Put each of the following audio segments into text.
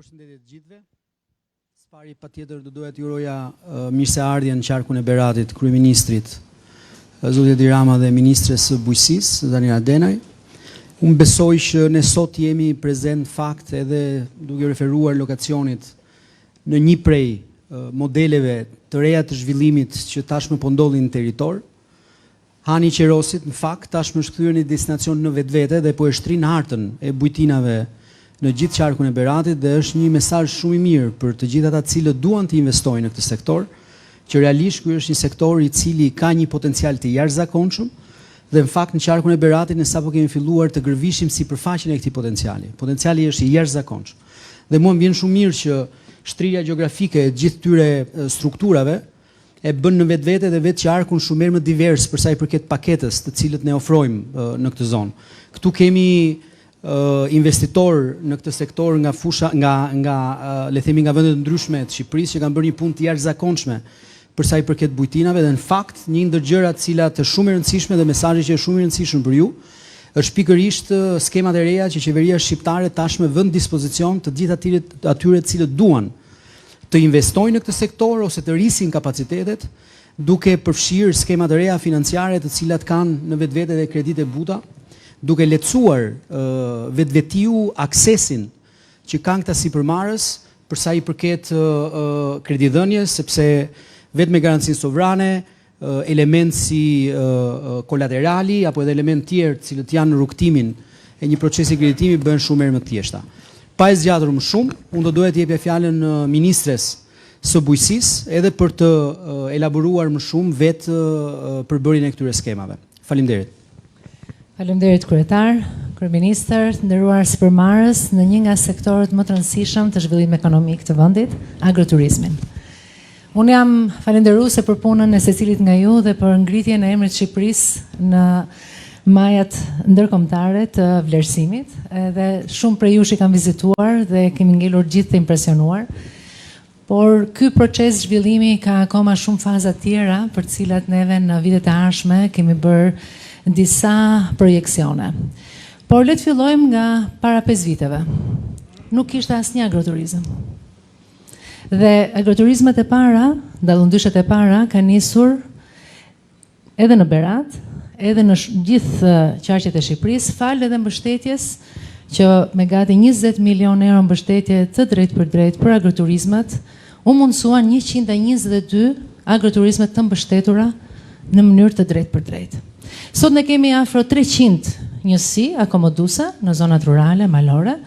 Përshëndetje të gjithëve. Spari patjetër do doja t'juroja mirëseardhjen në qarkun e Beratit, kryeministrit Zoti Edi Rama dhe ministres së Bujqësisë Daniela Denaj. Unë besoj që ne sot jemi prezent fakt edhe duke referuar lokacionit në një prej modeleve të reja të zhvillimit që tashmë po ndodhin në territor. Hani i Qerosit në fakt tashmë është kthyer në destinacion në vetvete dhe po e shtrin hartën e bujtinave në gjithë qarkun e Beratit dhe është një mesazh shumë i mirë për të gjithë ata të cilët duan të investojnë në këtë sektor, që realisht ky është një sektor i cili ka një potencial të jashtëzakonshëm dhe në fakt në qarkun e Beratit ne sapo kemi filluar të gërvishim sipërfaqen e këtij potenciali. Potenciali është i jashtëzakonshëm. Dhe mua më vjen shumë mirë që shtrirja gjeografike e gjithë këtyre strukturave e bën në vetvete dhe vetë qarkun shumë më divers për sa i përket paketës të cilët ne ofrojmë në këtë zonë. Këtu kemi investitor në këtë sektor nga fusha nga le themi nga vende të ndryshme të Shqipërisë që kanë bërë një punë të jashtëzakonshme për sa i përket bujtinave dhe në fakt një ndër gjërat të cilat është shumë e rëndësishme dhe mesazhi që është shumë i rëndësishëm për ju është pikërisht skemat e reja që qeveria shqiptare tashmë vën dispozicion të gjithë atyre të cilët duan të investojnë në këtë sektor ose të rrisin kapacitetet duke përfshirë skemat e reja financiare të cilat kanë në vetvete dhe kredite buta, duke lehtësuar vetvetiu aksesin që kanë këta sipërmarrës për sa i përket kredidhënies, sepse vetëm me garancinë sovrane, element si kolaterali apo edhe element tjerë të cilët janë në rrugtimin e një procesi kreditimi bëhen shumë më të thjeshta. Pa e zgjatur më shumë, unë do doja të jepja fjalën ministres së Bujqësisë edhe për të elaboruar më shumë vetë përbërjen e këtyre skemave. Faleminderit. Faleminderit kryetar, kryeministër, nderuar sipërmarrës në një nga sektorët më të rëndësishëm të zhvillimit ekonomik të vendit, agroturizmin. Unë jam falënderuese për punën e secilit nga ju dhe për ngritjen e emrit të Shqipërisë në majat ndërkombëtare të vlerësimit, edhe shumë prej jush i kam vizituar dhe kemi ngelur gjithë të impresionuar. Por ky proces zhvillimi ka akoma shumë faza tjera për të cilat neve në vitet e ardhshme kemi bërë disa projekcione. Por le të fillojmë nga para 5 viteve. Nuk kishte asnjë agroturizëm. Dhe agroturizmet e para, dallëndyshet e para kanë nisur edhe në Berat, edhe në gjithë qarqet e Shqipërisë, falë edhe mbështetjes që me gati 20 milion euro mbështetje të drejtë për drejtë për agroturizmet, u mundsuan 122 agroturizmet të mbështetura në mënyrë të drejtë për drejtë. Sot ne kemi afro 300 njësi akomoduese në zonat rurale, malore.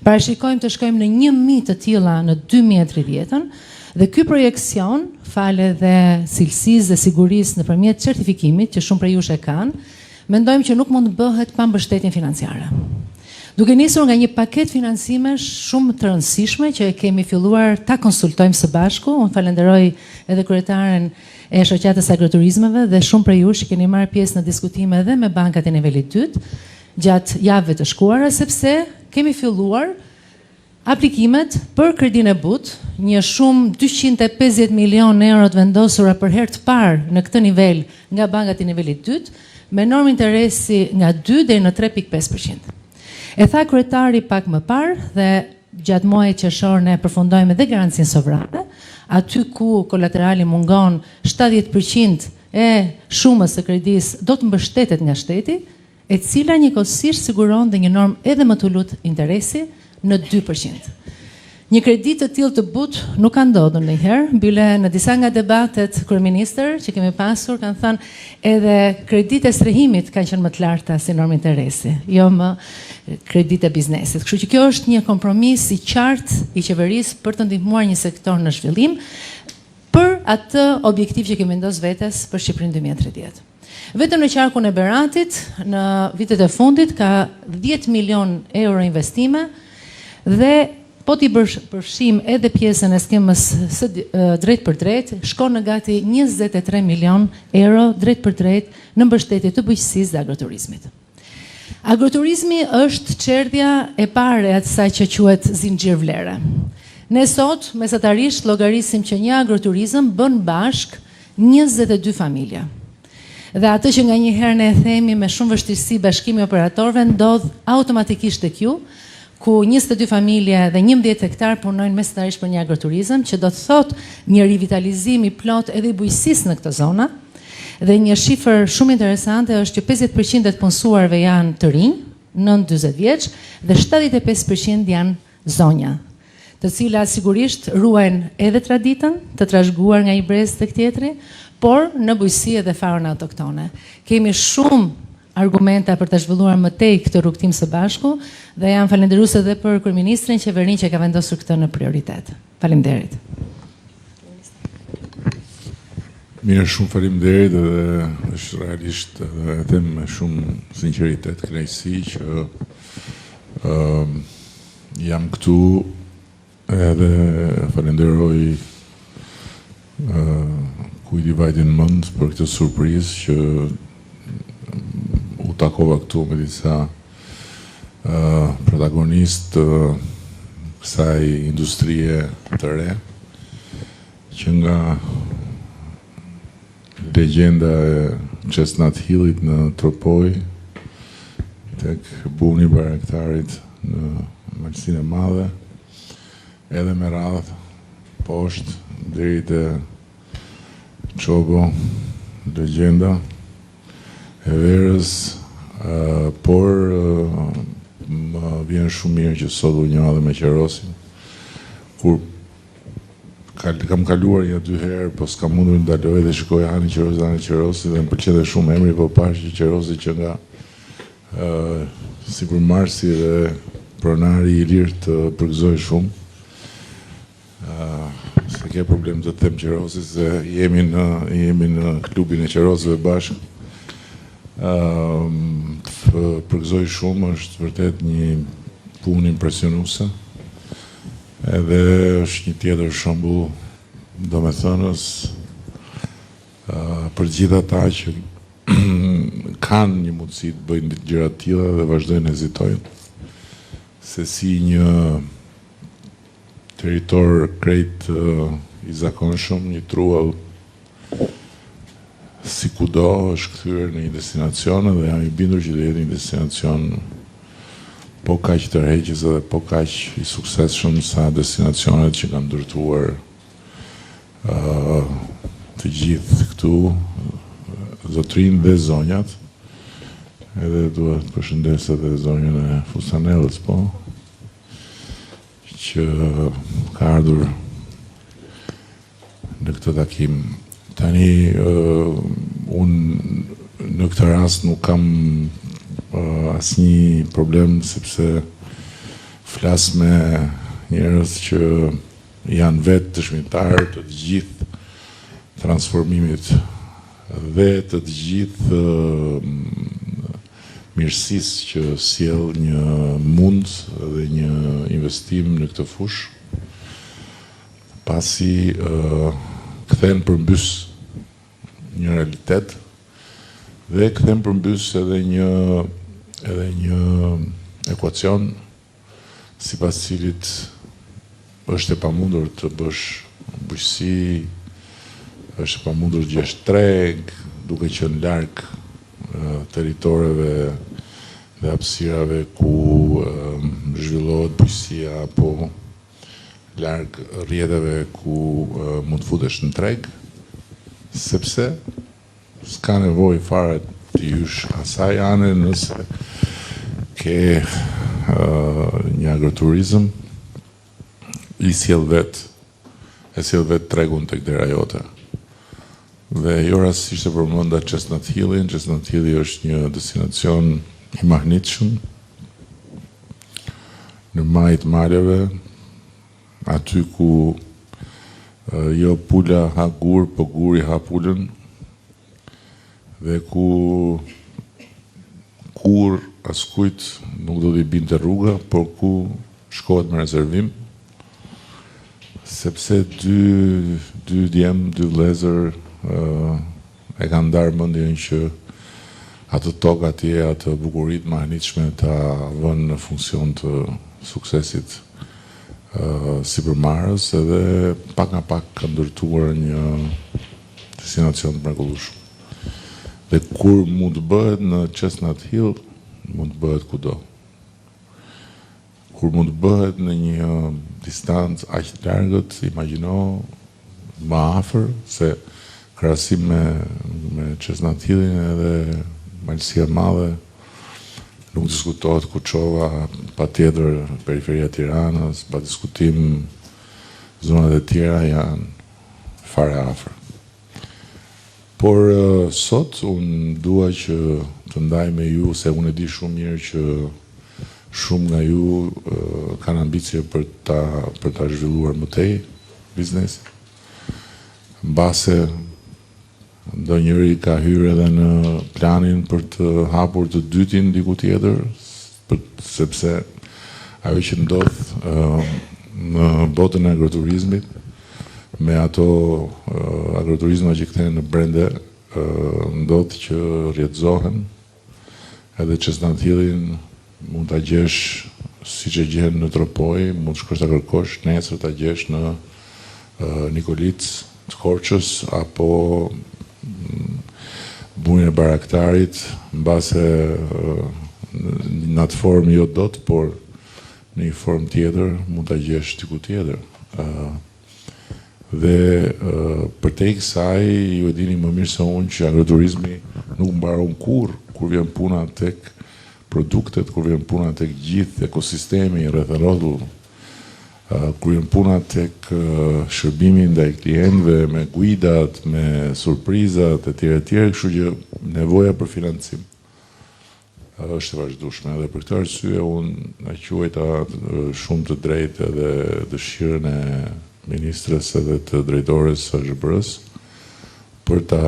Parashikojmë të shkojmë në 1000 të tilla në 2030-ën dhe ky projekcion, falë dhe cilësisë dhe sigurisë nëpërmjet certifikimit që shumë prej jush e kanë, mendojmë që nuk mund të bëhet pa mbështetjen financiare. Duke nisur nga një paket financimesh shumë të rëndësishme që e kemi filluar ta konsultojmë së bashku, unë falenderoj edhe kryetaren e shoqatës agroturizmeve dhe shumë prej jush që keni marrë pjesë në diskutime edhe me bankat e nivelit 2 gjatë javëve të shkuara, sepse kemi filluar aplikimet për kredinë e butë, një shumë 250 milion euro të vendosura për herë të parë në këtë nivel nga bankat e nivelit 2, me normë interesi nga 2 deri në 3.5%. E tha kryetari pak më parë dhe gjatë muajit qershor ne përfundojmë edhe garancinë sovrane, aty ku kolaterali mungon 70% e shumës së kredisë do të mbështetet nga shteti, e cila njëkohësisht siguron dhe një normë edhe më të lutë interesi në 2%. Një kredit të tillë të butë nuk ka ndodhur ndonjëherë, bile në disa nga debatet kryeministër që kemi pasur kanë thënë edhe kreditë e strehimit kanë qenë më të larta si normë interesi, jo më kreditë e biznesit. Kështu që kjo është një kompromis i qartë i qeverisë për të ndihmuar një sektor në zhvillim për atë objektiv që kemi vendosur vetes për Shqipërinë 2030. Vetëm në qarkun e Beratit, në vitet e fundit ka 10 milion euro investime dhe po t'i përfshim edhe pjesën e skemës së drejt për drejt, shkon në gati 23 milion euro drejt për drejt në mbështetje të bujqësisë dhe agroturizmit. Agroturizmi është çerdhja e parë e asaj që quhet zinxhir vlere. Ne sot mesatarisht llogarisim që një agroturizëm bën bashk 22 familja. Dhe atë që nga një herë ne e themi me shumë vështirësi bashkimi operatorëve ndodh automatikisht tek ju, ku 22 familje dhe 11 hektar punojnë mesatarisht për një agroturizëm, që do të thotë një rivitalizim i plot edhe i bujqësisë në këtë zona. Dhe një shifër shumë interesante është që 50% e të punësuarve janë të rinj, 9-40 vjeç, dhe 75% janë zonja, të cilat sigurisht ruajnë edhe traditën, të trashëguar nga një brez tek tjetri, por në bujqësi edhe farën autoktone. Kemi shumë argumenta për të zhvilluar më tej këtë rrugtim së bashku dhe jam falënderuese edhe për kryeministrin, qeverinë që ka vendosur këtë në prioritet. Faleminderit. Mirë, shumë faleminderit, edhe është realisht edhe e them me shumë sinqeritet, kënaqësi që jam këtu edhe falenderoj kujt i vajtin mend për këtë surprizë që u takova këtu me disa protagonist kësaj industrie të re, që nga legjenda e Chestnut Hillit në Tropoj, tek buni baraktarit në Malsinë e Madhe, edhe me radhë poshtë deri te Çobo, legjenda e verës, por më vjen shumë mirë që sot u njoha dhe me Qerosin, kur kam kaluar një 2 herë, po s'kam mundur ndaloj dhe shikoj Hani Qerosi dhe më pëlqente shumë emri, po pash që Qerosi që nga sipërmarrësi dhe pronari i lirë të përgëzoj shumë. Se ke problem të them Qerosi, se jemi në klubin e Qerosëve bashkë. Përgëzoj shumë, është vërtet një punë impresionuese, edhe është një tjetër shembull domethënës për gjithë ata që kanë një mundësi të bëjnë gjëra të tilla dhe vazhdojnë hezitojnë, se si një territor krejt i zakonshëm, një truall si kudo është kthyer në një destinacion, dhe jam i bindur që do jetë një destinacion po kaq tërheqës edhe po kaq i suksesshëm sa destinacionet që kanë ndërtuar të gjithë këtu, zotrin dhe zonjat. Edhe duhet përshëndes edhe zonjën e Fustanellës, po, që ka ardhur në këtë takim. Tani, unë në këtë rast nuk kam asnjë problem, sepse flas me njerëz që janë vetë dëshmitar të gjithë transformimit dhe të gjithë mirësisë që sjell një mund dhe një investim në këtë fushë, pasi kthen përmbys një realitet dhe kthen përmbys edhe një ekuacion sipas cilit është e pamundur të bësh bujqësi, është e pamundur të gjesh treg, duke qenë larg territoreve dhe hapësirave ku zhvillohet bujqësia, apo larg rrjeteve ku mund të futesh në treg, sepse s'ka nevojë fare të hysh asaj ane nëse ke një agroturizëm e sjell vet tregun tek dera jote. Dhe jo rastësisht e përmenda Chestnut Hillin. Chestnut Hilli është një destinacion i mahnitshëm në majt maleve, aty ku jo pula ha gur, po guri ha pulën, dhe ku kur askujt nuk do t'i binte rruga, por ku shkohet me rezervim, sepse dy djem, dy vëllezër e kanë ndarë mendjen që atë tokë atje, atë bukuritë mahnitshme ta vënë në funksion të suksesit sipërmarrës, edhe pak nga pak ka ndërtuar një destinacion të mrekullueshëm. Dhe kur mund të bëhet në Chestnut Hill, mund të bëhet kudo. kur mund të bëhet në një distancë aq të largët, imagjino më afër se krahasim me Çesnatillin edhe Malësia e Madhe. Nuk diskutohet Kuçova, patjetër periferia e Tiranës, pa diskutim zonat e tjera janë fare afër. Por sot unë dua që të ndaj me ju, se unë e di shumë mirë që shumë nga ju kanë ambicie për ta zhvilluar më tej biznesin. Mbase ndonjëri ka hyrë edhe në planin për të hapur të dytin diku tjetër, sepse ajo që ndodh në botën e agroturizmit, me ato agroturizma që kthehen në brende, ndodh që rrjedzohen, edhe Çesnatillin mund ta gjesh siç e gjen në Tropoj, mund të shkosh ta kërkosh, nesër ta gjesh në Nikolic të Korçës apo Burin e Baraktarit, mbase në atë formë jo dot, por në një formë tjetër mund ta gjesh diku tjetër. Dhe përtej kësaj, ju e dini më mirë se unë që agroturizmi nuk mbaron kur vjen puna tek produktet, kur vjen puna tek gjithë ekosistemi rreth rrotull, kur vjen puna tek shërbimi ndaj klientëve, me guidat, me surprizat e tjera, kështu që nevoja për financim është e vazhdueshme. Edhe për këtë arsye unë na quajta shumë të drejtë edhe dëshirën e ministres edhe të drejtores së ZHBR-s për ta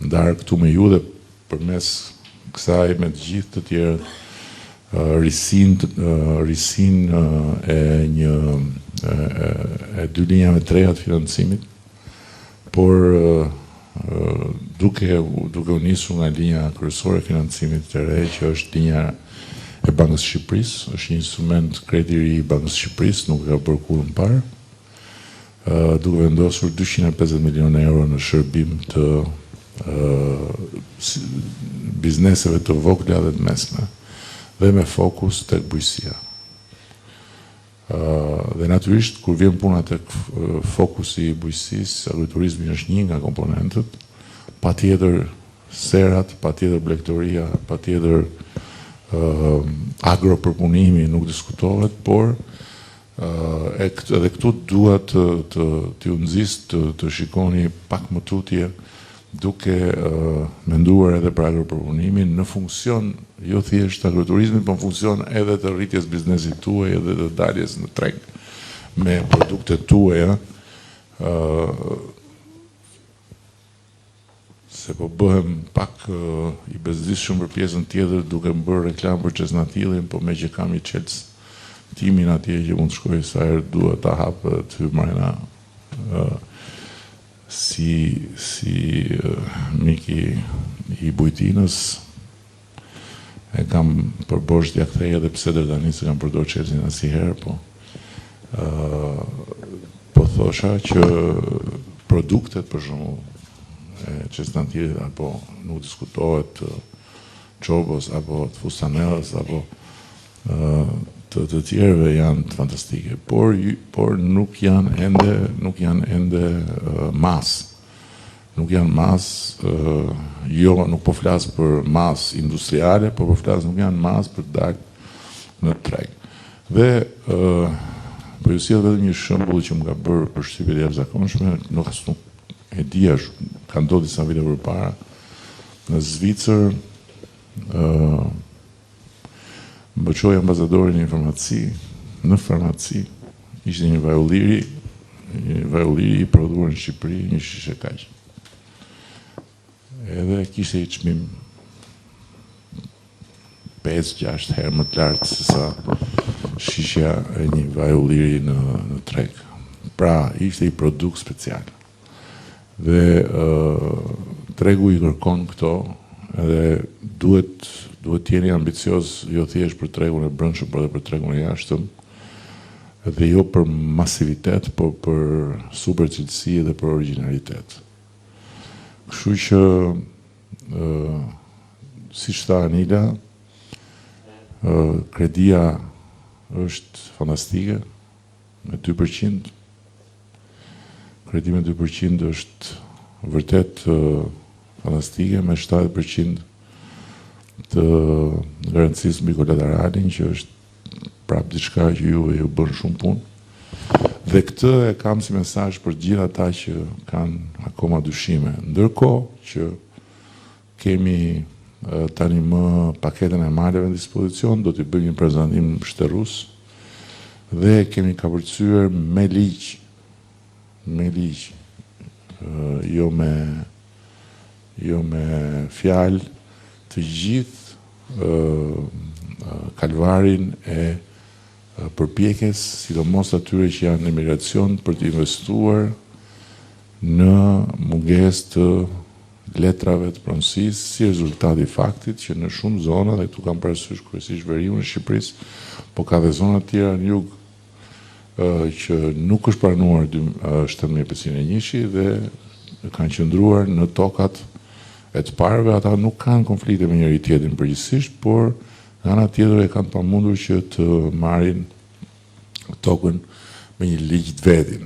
ndarë këtu me ju dhe përmes kësaj me të gjithë të tjerët risin e dy linjave të reja të financimit, por duke u nisur nga linja kryesore e financimit të re, që është linja e Bankës së Shqipërisë, është një instrument kredi i ri i Bankës së Shqipërisë, nuk ka bërë kurrë më parë, duke vendosur 250 milionë euro në shërbim të bizneseve të vogla dhe të mesme, dhe me fokus tek bujqësia. Dhe natyrisht, kur vjen puna tek fokusi i bujqësisë, agroturizmi është një nga komponentët, patjetër serat, patjetër blegtoria, patjetër agropërpunimi nuk diskutohet, por edhe këtu dua t'ju nxis të shikoni pak më tutje, duke menduar edhe për agropërpunimin në funksion jo thjesht agroturizmit, por në funksion edhe të rritjes biznesit tuaj edhe të daljes në treg me produktet tuaja, se po bëhem pak i bezdisshëm për pjesën tjetër duke më bërë reklam për Çesnatillin, po me që kam i Chelsea timin atje që mund të shkoj sa herë dua ta hap të hyj mrena si miki i Bujtinës, e kam përbosh t'ja kthej edhe pse deri tani se kam përdorur Chelsea asnjëherë, po thosha që produktet për shembull e Çesnatillit apo nuk diskutohet çobos apo të fustanellës apo të tjerëve janë të fantastike, por nuk janë ende mas. Nuk janë mas, jo, nuk po flas për mas industriale, por po flas nuk janë mas për të dalë në treg. Dhe po ju sjell vetëm një shembull që më ka bërë përshtypje të jashtëzakonshme, nuk e dija, ka ndodhur disa vite përpara në Zvicër, më çoi ambasadorin në farmaci, ishte një vaj ulliri i prodhuar në Shqipëri, një shishe kaq. Edhe kishte i çmim 5-6 herë më të lartë se sa shishja e një vaj ulliri në treg. Pra, ishte i produkt special. Dhe tregu i kërkon këto, edhe duhet të jeni ambicioz jo thjesht për tregun e brendshëm, por edhe për tregun e jashtëm, dhe jo për masivitet, por për supercilësi dhe për originalitet. Kështu që siç tha Anila, kredia është fantastike, me 2%. Kreditimi 2% është vërtet fantastike, me 70% të garancisë mbi kolateralin, që është prapë diçka që juve ju bën shumë punë. Dhe këtë e kam si mesazh për gjithë ata që kanë akoma dyshime. Ndërkohë që kemi tani më paketën e maleve në dispozicion, do t'i bëjmë një prezantim shterrues dhe kemi kapërcyer me ligj, jo me fjalë, të gjithë kalvarin e përpjekjes, sidomos atyre që janë në emigracion, për të investuar në mungesë të letrave të pronësisë, si rezultat i faktit që në shumë zona, dhe këtu kam parasysh kryesisht veriun e Shqipërisë, po ka dhe zona tjera në jug që nuk është pranuar 17501 dhe kanë qëndruar në tokat e të parëve. Ata nuk kanë konflikte me njëri tjetrin përgjithsisht, por nga ana tjetër e kanë pamundur që të marrin tokën me një ligj të vetin.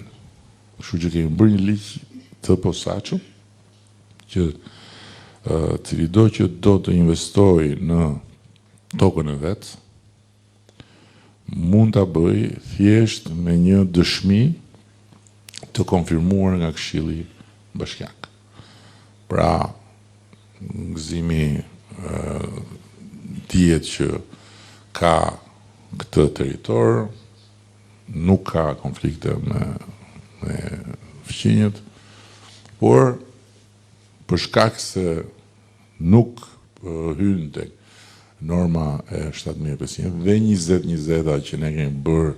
Kështu që kemi bërë një ligj të posaçëm, që cili do që do të investoj në tokën e vetë, mund të bëj thjesht me një dëshmi të konfirmuar nga Këshilli Bashkiak. Pra, Gëzimi dihet që ka këtë territor, nuk ka konflikte me fqinjët, por për shkak se nuk hyn tek norma e 7500 dhe 2020 që ne kemi bërë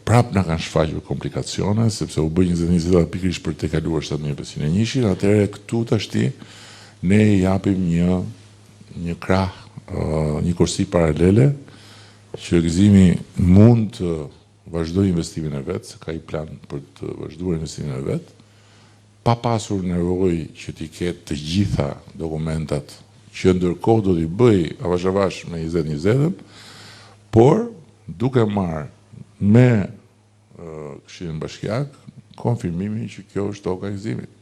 prap na kanë shfaqur komplikacione, sepse u bë 2020 pikërisht për të kaluar 7501, atëherë këtu tashti ne i japim një krah, një kursi paralele që Gëzimi mund të vazhdojë investimin e vet, se ka i plan për të vazhduar investimin e vet, pa pasur nevojë që t'i ketë të gjitha dokumentat që ndërkohë do t'i bëj avash me 2020, por duke marrë me Këshillin Bashkiak konfirmimin që kjo është toka e Gëzimit.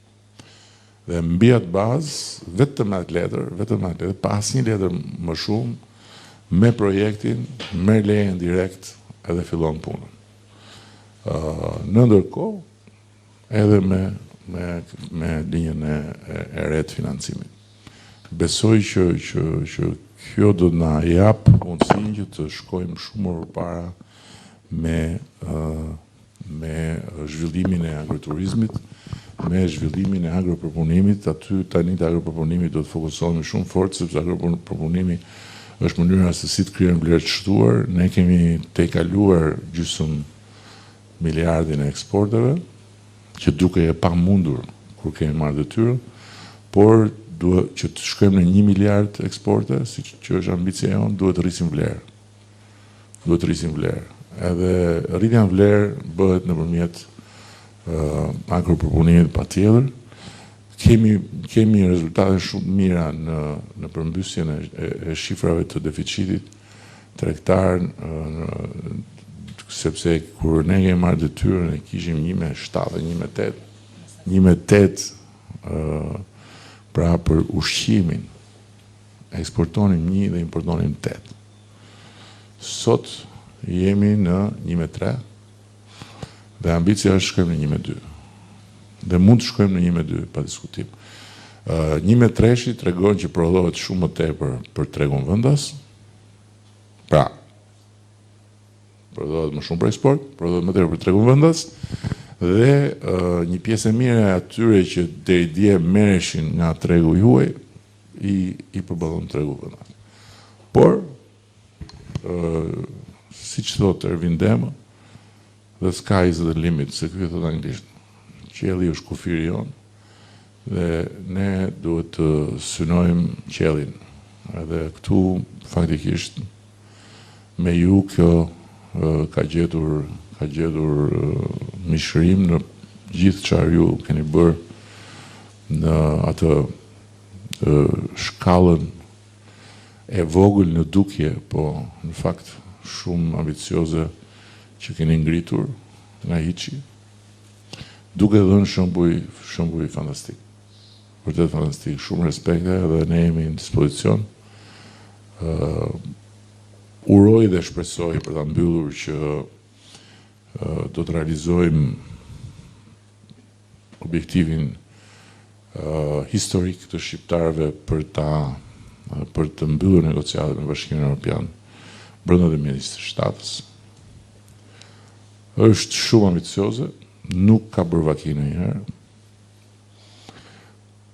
Dhe mbi atë bazë, vetëm atë letër, pa asnjë letër më shumë, me projektin, me lejen direkt edhe fillon punën. Në ndërkohë, edhe me linjën e re të financimit. Besoj që kjo do të na jap mundësinë që të shkojmë shumë më përpara me zhvillimin e agroturizmit, me zhvillimin e agropërpunimit. Aty tani të agropërpunimit do të fokusohemi shumë fort, sepse agropërpunimi është mënyra se si të krijojmë vlerë të shtuar. Ne kemi tejkaluar gjysmë miliardin e eksporteve, që duke e pa mundur kur kemi marrë detyrë, por duhet që të shkojmë në 1 miliard eksporte, siç që është ambicia jonë, duhet të rrisim vlerë. Edhe rritja në vlerë bëhet nëpërmjet agropërpunimit patjetër. Kemi rezultate shumë mira në përmbysjen e shifrave të deficitit tregtar, sepse kur ne kemi marrë detyrën e kishim 1,7 dhe 1,8 pra për ushqimin, eksportonim 1 dhe importonim 8. Sot jemi në 1,3 dhe ambicia është shkojmë në 1,2. Dhe mund të shkojmë në 1,2 pa diskutim. 1,3 tregon që prodhohet shumë më tepër për tregun vendas. Pra, prodhohet më shumë për eksport, prodhohet më tepër për tregun vendas, dhe një pjesë e mirë e atyre që deri dje merreshin nga tregu juaj i përballon tregu vendas. Por siç thotë Ervin Dema, the sky is the limit, se ky thotë anglisht. Qielli është kufiri jon dhe ne duhet të synojmë qiellin. Edhe këtu faktikisht me ju kjo ka gjetur mishërim në gjithë çfarë ju keni bërë në atë shkallën e vogël në dukje, po në fakt shumë ambicioze që keni ngritur nga hiçi, duke dhënë shembuj fantastik. Vërtet fantastik, shumë respekte dhe ne jemi në dispozicion. Uroj dhe shpresoj për ta mbyllur që do të realizojmë objektivin historik të shqiptarëve për të mbyllur negociatat me Bashkimin Evropian brenda 2027-s. Është shumë ambicioze, nuk ka bërë vaki ndonjëherë.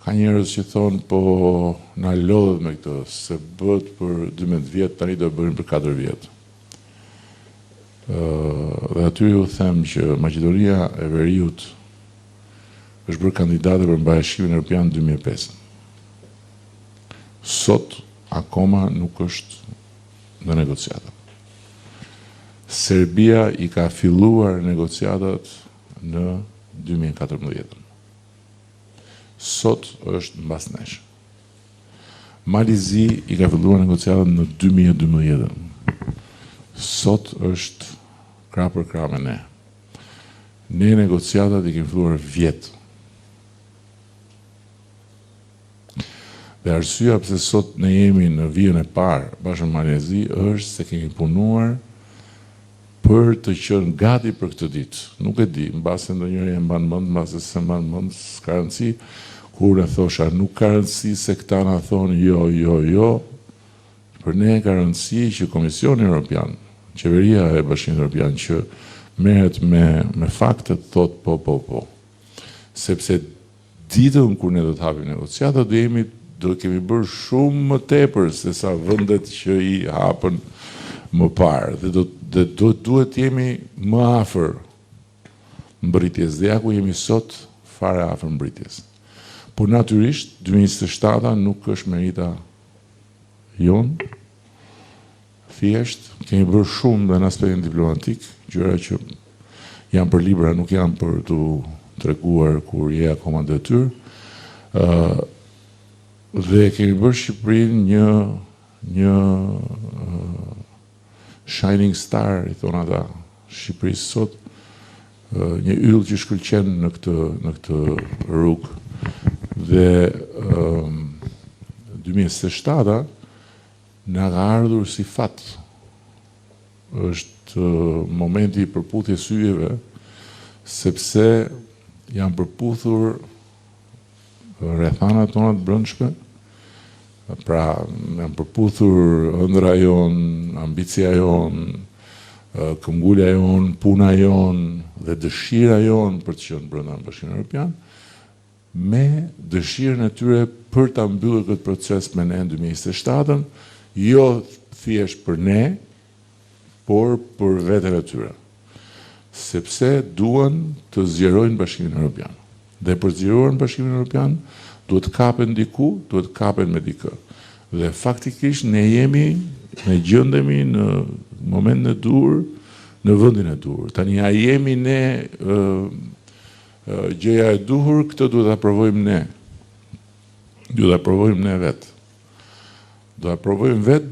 Ka njerëz që thonë po na lodhet me këtë, se bëhet për 12 vjet, tani do e bëjmë për 4 vjet. Dhe aty ju them që Maqedonia e Veriut është bërë kandidate për Bashkimin Evropian 2005. Sot akoma nuk është në negociata. Serbia i ka filluar negociatat në 2014. Sot është mbasnesh. Malizi i ka filluar negociatat në 2012. Sot është krah për krah me ne. Ne negociatat i kemi filluar vjet. Dhe arsyeja pse sot ne jemi në vijën e parë bashkë me Malezi është se kemi punuar për të qenë gati për këtë ditë. Nuk e di, mbase ndonjëri e mban mend, mbase s'e mban mend, s'ka rëndësi. Kur e thosha, nuk ka rëndësi se këta na thonë jo. Për ne ka rëndësi që Komisioni Evropian, qeveria e Bashkimit Evropian që merret me faktet thot po. Sepse ditën kur ne do të hapim negociatat do kemi bërë shumë më tepër se sa vendet që i hapën më parë dhe duhet jemi më afër mbritjes dhe ja ku jemi sot fare afër mbritjes. Por natyrisht 2027 nuk është merita jonë. Thjesht kemi bërë shumë dhe në aspektin diplomatik, gjëra që janë për libra, nuk janë për të treguar kur je akoma në detyrë. Dhe kemi bërë Shqipërinë një shining star, i thonë ata, Shqipërisë sot, një yll që shkëlqen në këtë rrugë. Dhe 2027 na ka ardhur si fat. Është momenti i përputhjes syjeve, sepse janë përputhur rrethanat tona të brendshme. Pra, janë përputhur ëndra jonë, ambicia jonë, këmbgulja jonë, puna jonë dhe dëshira jonë për të qenë brenda Bashkimit Evropian, me dëshirën e tyre për ta mbyllur këtë proces me ne në 2027, jo thjesht për ne, por për veten e tyre. Sepse duan të zgjerojnë Bashkimin Evropian. Dhe për zgjeruar në Bashkimin Evropian, duhet kapen diku, duhet kapen me dikë. Dhe faktikisht ne gjendemi në momentin e dur, në vendin e dur. Tani a jemi ne gjëja e duhur, këtë duhet ta provojmë ne. Duhet ta provojmë ne vetë. Do ta provojmë vetë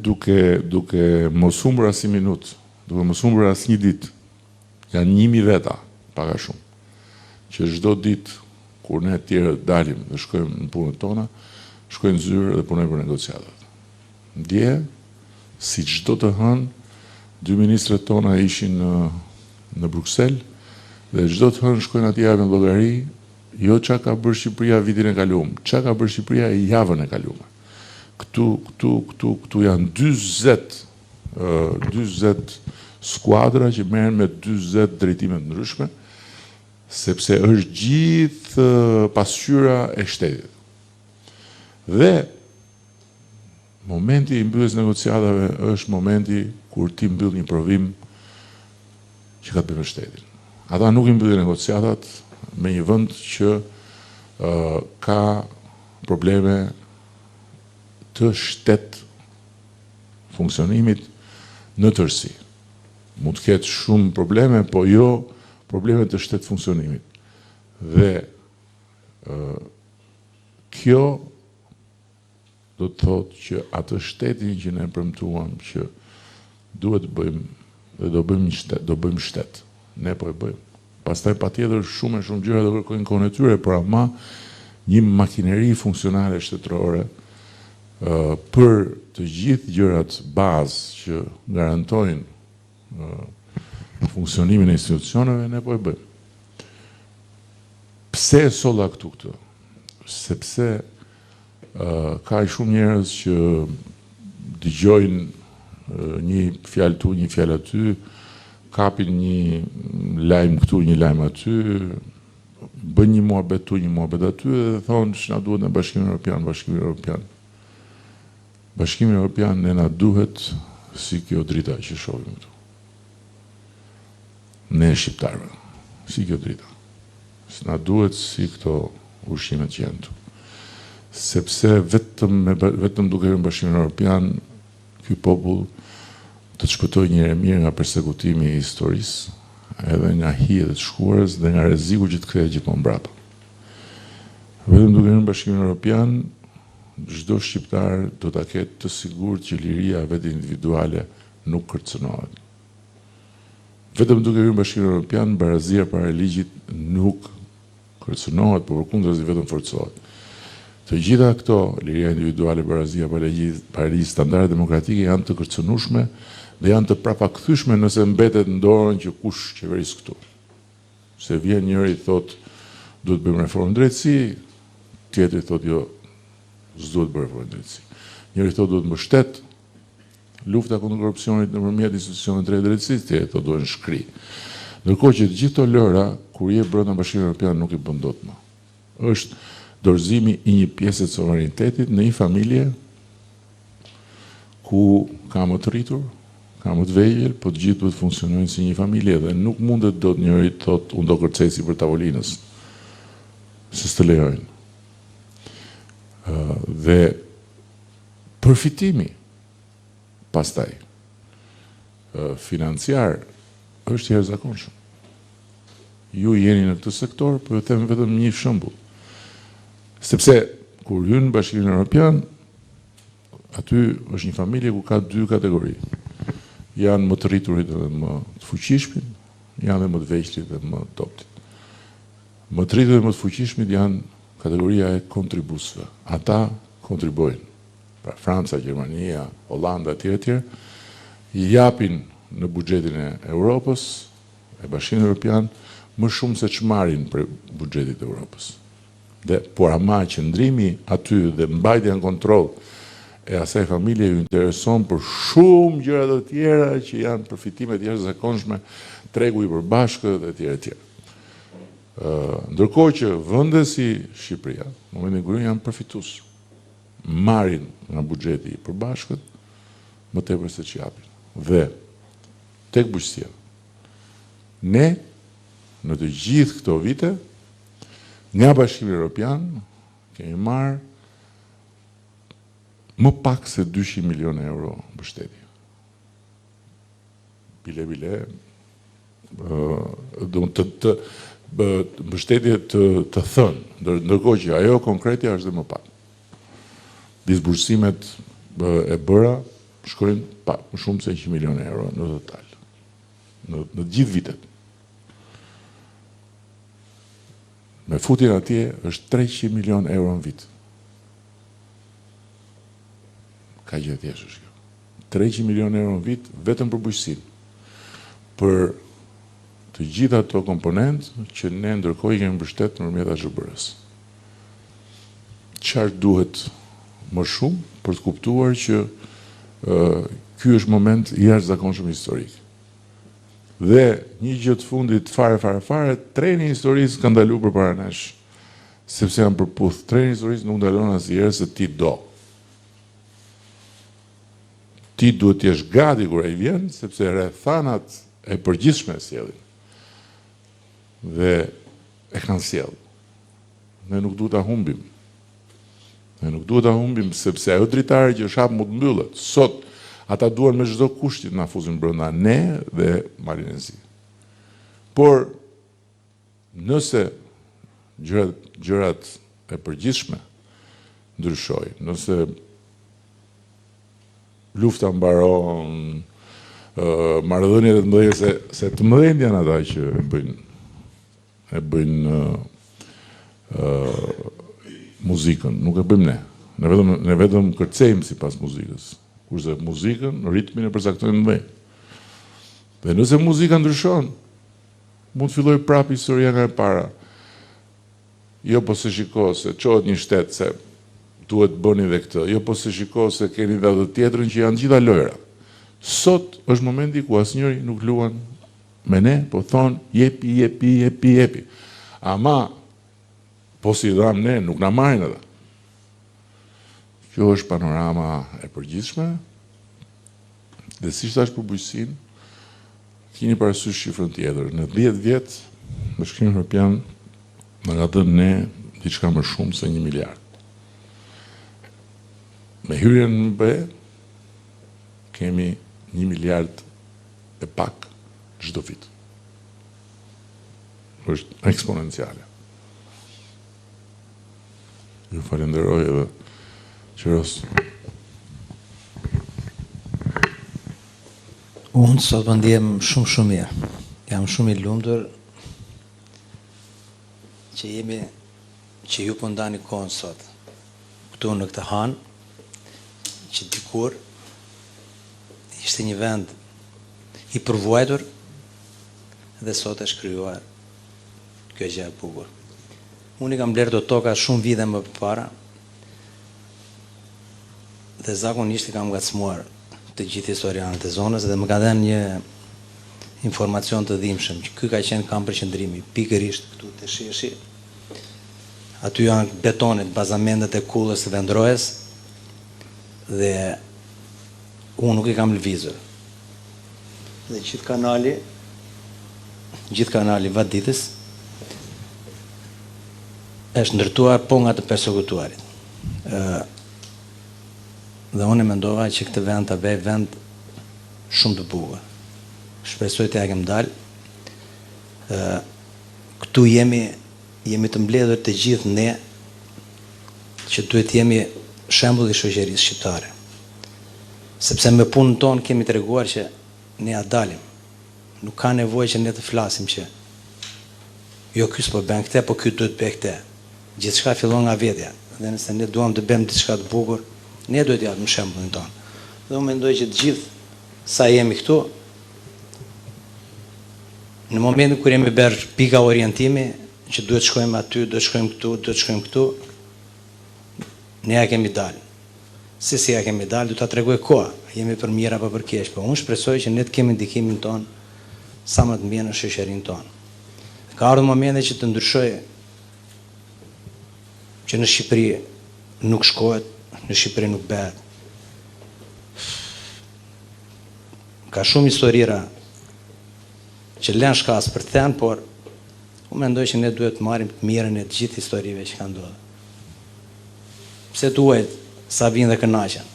duke mos humbur as një minutë, duke mos humbur as një ditë. Janë 1000 veta, pak a shumë. Që çdo ditë kur ne tjerët dalim dhe shkojmë në punët tona, shkojnë zyrë dhe punojnë për negociatat. Dje, si çdo të hënë, 2 ministrat tona ishin në Bruksel dhe çdo të hënë shkojnë atje në llogari, jo çka ka bërë Shqipëria vitin e kaluar, çka ka bërë Shqipëria javën e kaluar. Këtu janë 40 skuadra që merren me 40 drejtime të ndryshme, sepse është gjithë pasqyra e shtetit. Dhe momenti i mbylljes negociatave është momenti kur ti mbyll një provim që ka të bëjë me shtetin. Ata nuk i mbyllin negociatat me një vend që ka probleme të shtet funksionimit në tërësi. Mund të ketë shumë probleme, po jo probleme të shtet funksionimit. Dhe kjo do të thotë që atë shtetin që ne premtuam që duhet të bëjmë dhe do bëjmë shtet. Ne po e bëjmë. Pastaj patjetër shumë gjëra do kërkojnë kohën e tyre, por ama një makineri funksionale shtetërore për të gjithë gjërat bazë që garantojnë funksionimin e institucioneve, ne po e bëjmë. Pse e solla këtu këtë? Sepse ka shumë njerëz që dëgjojnë një fjalë tu, një fjalë aty, kapin një lajm këtu, një lajm aty, bën një muhabet tu, një muhabet aty dhe thonë që na duhet në Bashkimin Evropian. Bashkimi Evropian ne na duhet si kjo drita që shohim këtu. Ne shqiptarëve, si kjo drita. Na duhet si këto ushqimet që janë tu. Sepse vetëm duke në Bashkimin Evropian, ky popull të shpëtoj një herë mirë nga persekutimi i historisë, edhe nga hijet e të shkuarës dhe nga rreziku që të kthehet gjithmonë mbrapa. Vetëm duke në Bashkimin Evropian, çdo shqiptar do ta ketë të sigurt që liria vetë individuale nuk kërcënohet. Vetëm duke hyrë në Bashkimin Evropian, barazia para ligjit nuk kërcënohet, por përkundrazi vetëm forcohet. Të gjitha këto, liria individuale, barazia para ligjit, standarde demokratike janë të kërcënueshme dhe janë të prapakëthyeshme nëse mbetet në dorën që kush qeveris këtu. Se vjen njëri thotë duhet bëjmë reformë drejtësi, tjetri thotë jo, s'duhet bëjmë reformë drejtësi. Njëri thotë duhet mbështet lufta kundër korrupsionit nëpërmjet institucioneve të drejtësisë, tjetri thotë duhet shkri. Ndërkohë që të gjithë këto lëra kur je brenda Bashkimit Evropian nuk i bën dot më. Është dorëzimi i një pjesë të sovranitetit në një familje ku ka më të rritur, ka më të vegjël, po të gjithë duhet të funksionojnë si një familje dhe nuk mundet dot njëri të thotë unë do kërcesi për tavolinës. Se s'të lejojnë. Dhe përfitimi pastaj financiar është i jashtëzakonshëm. Ju jeni në këtë sektor, po ju them vetëm një shembull. Sepse kur hyn në Bashkimin Evropian, aty është një familje ku ka dy kategori. Janë më të rriturit dhe më të fuqishmit, janë dhe më të vegjëlit dhe më të dobtit. Më të rriturit dhe më të fuqishmit janë kategoria e kontribusëve. Ata kontribojnë. Pra Franca, Gjermania, Hollanda etj. I japin në buxhetin e Europës, e Bashkimit Evropian, më shumë se ç'marrin për buxhetit e Europës. Por ama qëndrimi aty dhe mbajtja në kontroll e asaj familje ju intereson për shumë gjëra të tjera që janë përfitime të jashtëzakonshme, tregu i përbashkët dhe etj. Ndërkohë që vende si Shqipëria, në momentin kur janë përfitues, marrin nga buxheti i përbashkët më tepër se ç'japin. Dhe tek bujqësia. Ne në të gjithë këto vite nga Bashkimi Evropian kemi marrë më pak se 200 milion euro mbështetje. Bile, mbështetje të thënë, ndërkohë që ajo konkretja është dhe më pak. Disbursimet e bëra shkojnë pak, më shumë se 100 milion euro në total. Në gjithë vitet. Me futjen atje është 300 milion euro në vit. Ka gjë thjesht është kjo. 300 milion euro në vit vetëm për bujqësinë. Për të gjitha ato komponentë që ne ndërkohë i kemi mbështet nëpërmjet AZBR-s. Çfarë duhet më shumë për të kuptuar që ky është moment i jashtëzakonshëm historik. Dhe një gjë të fundit fare, treni i historisë ka ndaluar përpara nesh, sepse janë përputh. Treni i historisë nuk ndalon asnjëherë se ti do. Ti duhet të jesh gati kur ai vjen, sepse rrethanat e përgjithshme sjellin. Dhe e kanë sjell. Ne nuk duhet ta humbim. Sepse ajo dritare që është hap mund të mbyllet. Sot ata duan me çdo kusht të na fuzin brenda ne dhe marrin e zi. Por nëse gjërat e përgjithshme ndryshojnë, nëse lufta mbaron, marrëdhëniet e mëdha se të mëdhenj janë ata që e bëjnë muzikën, nuk e bëjmë ne. Ne vetëm kërcejmë sipas muzikës. Kurse muzikën, ritmin e përcaktojnë mëdhenj. Dhe nëse muzika ndryshon, mund të filloj prapë historia nga e para. Jo po se shiko se çohet një shtet se duhet bëni dhe këtë, jo po se shiko se keni dhe atë tjetrën që janë gjitha lojra. Sot është momenti ku asnjëri nuk luan me ne, po thonë jepi. Ama, po si dham ne, nuk na marrin edhe. Kjo është panorama e përgjithshme, dhe si thash për bujqësinë, keni parasysh shifrën tjetër. Në 10 vjet, Bashkimi Evropian na ka dhënë ne diçka më shumë se 1 miliard. Me hyrjen në BE, kemi 1 miliard e pak çdo vit. Është eksponenciale. Ju falenderoj edhe Qeros. Unë sot më ndjem shumë mirë. Jam shumë i lumtur që ju po ndani kohën sot. Këtu në këtë han, që dikur ishte një vend i përvuajtur dhe sot është krijuar kjo gjë e bukur. Unë i kam blerë do toka shumë vite më përpara dhe zakonisht i kam ngacmuar të gjithë historianët e zonës dhe më ka dhënë një informacion të dhimbshëm që ky ka qenë kamp përqendrimi pikërisht këtu te sheshi. Aty janë betonet, bazamentet e kullës së vendrojës dhe unë nuk i kam lëvizur. Dhe gjithë kanali Vaditës është ndërtuar po nga të persekutuarit. Dhe unë e mendova që këtë vend të bëj vend shumë të bukur. Shpresoj të ja kem dalë. Këtu jemi të mbledhur të gjithë ne që duhet jemi shembull i shoqërisë shqiptare. Sepse me punën tonë kemi treguar që ne ja dalim. Nuk ka nevojë që ne të flasim që jo ky s'po bën këtë, po ky duhet të bëj këtë. Gjithçka fillon nga vetja. Dhe nëse ne duam të bëjmë diçka të bukur, ne duhet të japim shembullin tonë. Dhe unë mendoj që të gjithë sa jemi këtu, në momentin kur jemi bërë pika orientimi, që duhet shkojmë aty, duhet shkojmë këtu, ne ja kemi dalë. Si ja kemi dalë, du ta tregoj koha, jemi për mirë apo për keq, po unë shpresoj që ne të kemi ndikimin tonë sa më të mirë në shoqërinë tonë. Ka ardhur momente që të ndryshoj që në Shqipëri nuk shkohet, në Shqipëri nuk bëhet. Ka shumë historira që lënë shkas për të thënë, por unë mendoj që ne duhet të marrim të mirën e të gjithë historive që kanë ndodhur. Pse duhet sa vinë dhe kënaqen?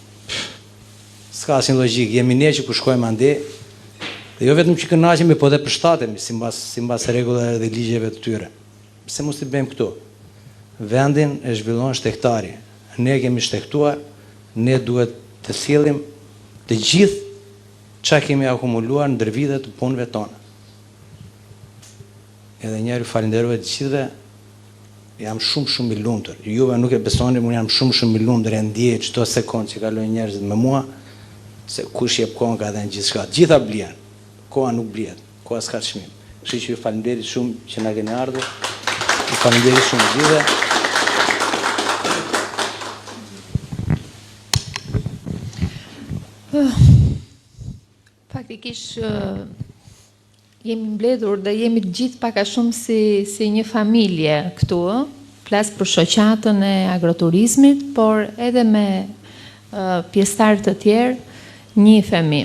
S'ka asnjë logjik, jemi ne që ku shkojmë ande, dhe jo vetëm që kënaqemi, po dhe përshtatemi sipas rregullave dhe ligjeve të tyre. Pse mos i bëjmë këtu? Vendin e zhvillon shtehtari. Ne kemi shtehtuar, ne duhet të sillim të gjithë çka kemi akumuluar ndër vitet të punëve tona. Edhe njerë falenderoj të gjithëve, jam shumë i lumtur. Juve nuk e besoni, unë jam shumë i lumtur, e ndjej çdo sekond që kalojnë njerëzit me mua, se kush jep kohën ka dhënë gjithçka. Gjitha blien. Koha nuk blihet. Koha s'ka çmim. Kështu që ju falenderoj shumë që na keni ardhur. Ju falenderoj shumë gjithë. Faktikisht jemi mbledhur dhe jemi të gjithë pak a shumë si një familje këtu, flas për shoqatën e agroturizmit, por edhe me pjesëtar të tjerë njihemi.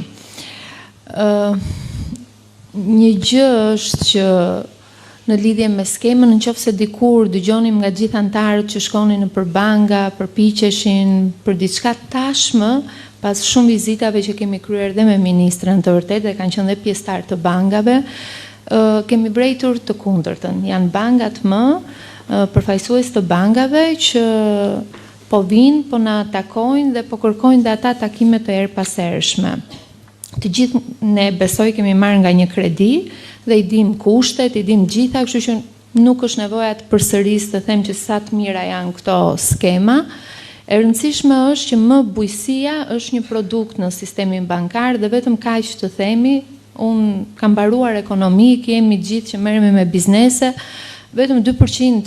Një gjë është që në lidhje me skemën, nëse dikur dëgjonim nga gjithë anëtarët që shkonin në përbanga, përpiqeshin për diçka tashmë, pas shumë vizitave që kemi kryer dhe me ministrën të vërtetë dhe kanë qenë dhe pjesëtar të bangave, kemi brejtur të kundërtën. Janë bangat më, përfaqësues të bangave që po vinë, po na takojnë dhe po kërkojnë dhe ata takime të erëpashershme. të gjithë ne besoj kemi marrë nga një kredi dhe i dim kushtet, i dim gjitha, kështu që nuk është nevoja të përsëris të them që sa të mira janë këto skema. E rëndësishme është që më bujësia është një produkt në sistemin bankar dhe vetëm kaq të themi, unë kam mbaruar ekonomik, jemi gjithë që merremi me biznese, vetëm 2%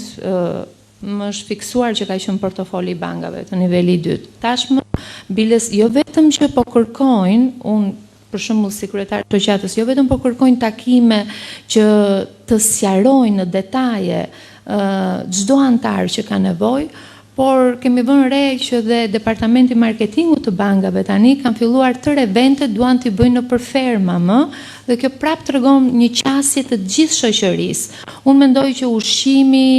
më është fiksuar që ka qenë portofoli i bankave të niveli 2. Tashmë biles jo vetëm që po kërkojnë, unë për shembull si kryetar të shoqatës, jo vetëm po kërkojnë takime që të sqarojnë në detaje çdo antar që ka nevojë, por kemi vënë re që dhe departamenti marketingut të bankave tani kanë filluar tërë eventet duan t'i bëjnë në përferma dhe kjo prap tregon një qasje të gjithë shoqërisë. Unë mendoj që ushqimi,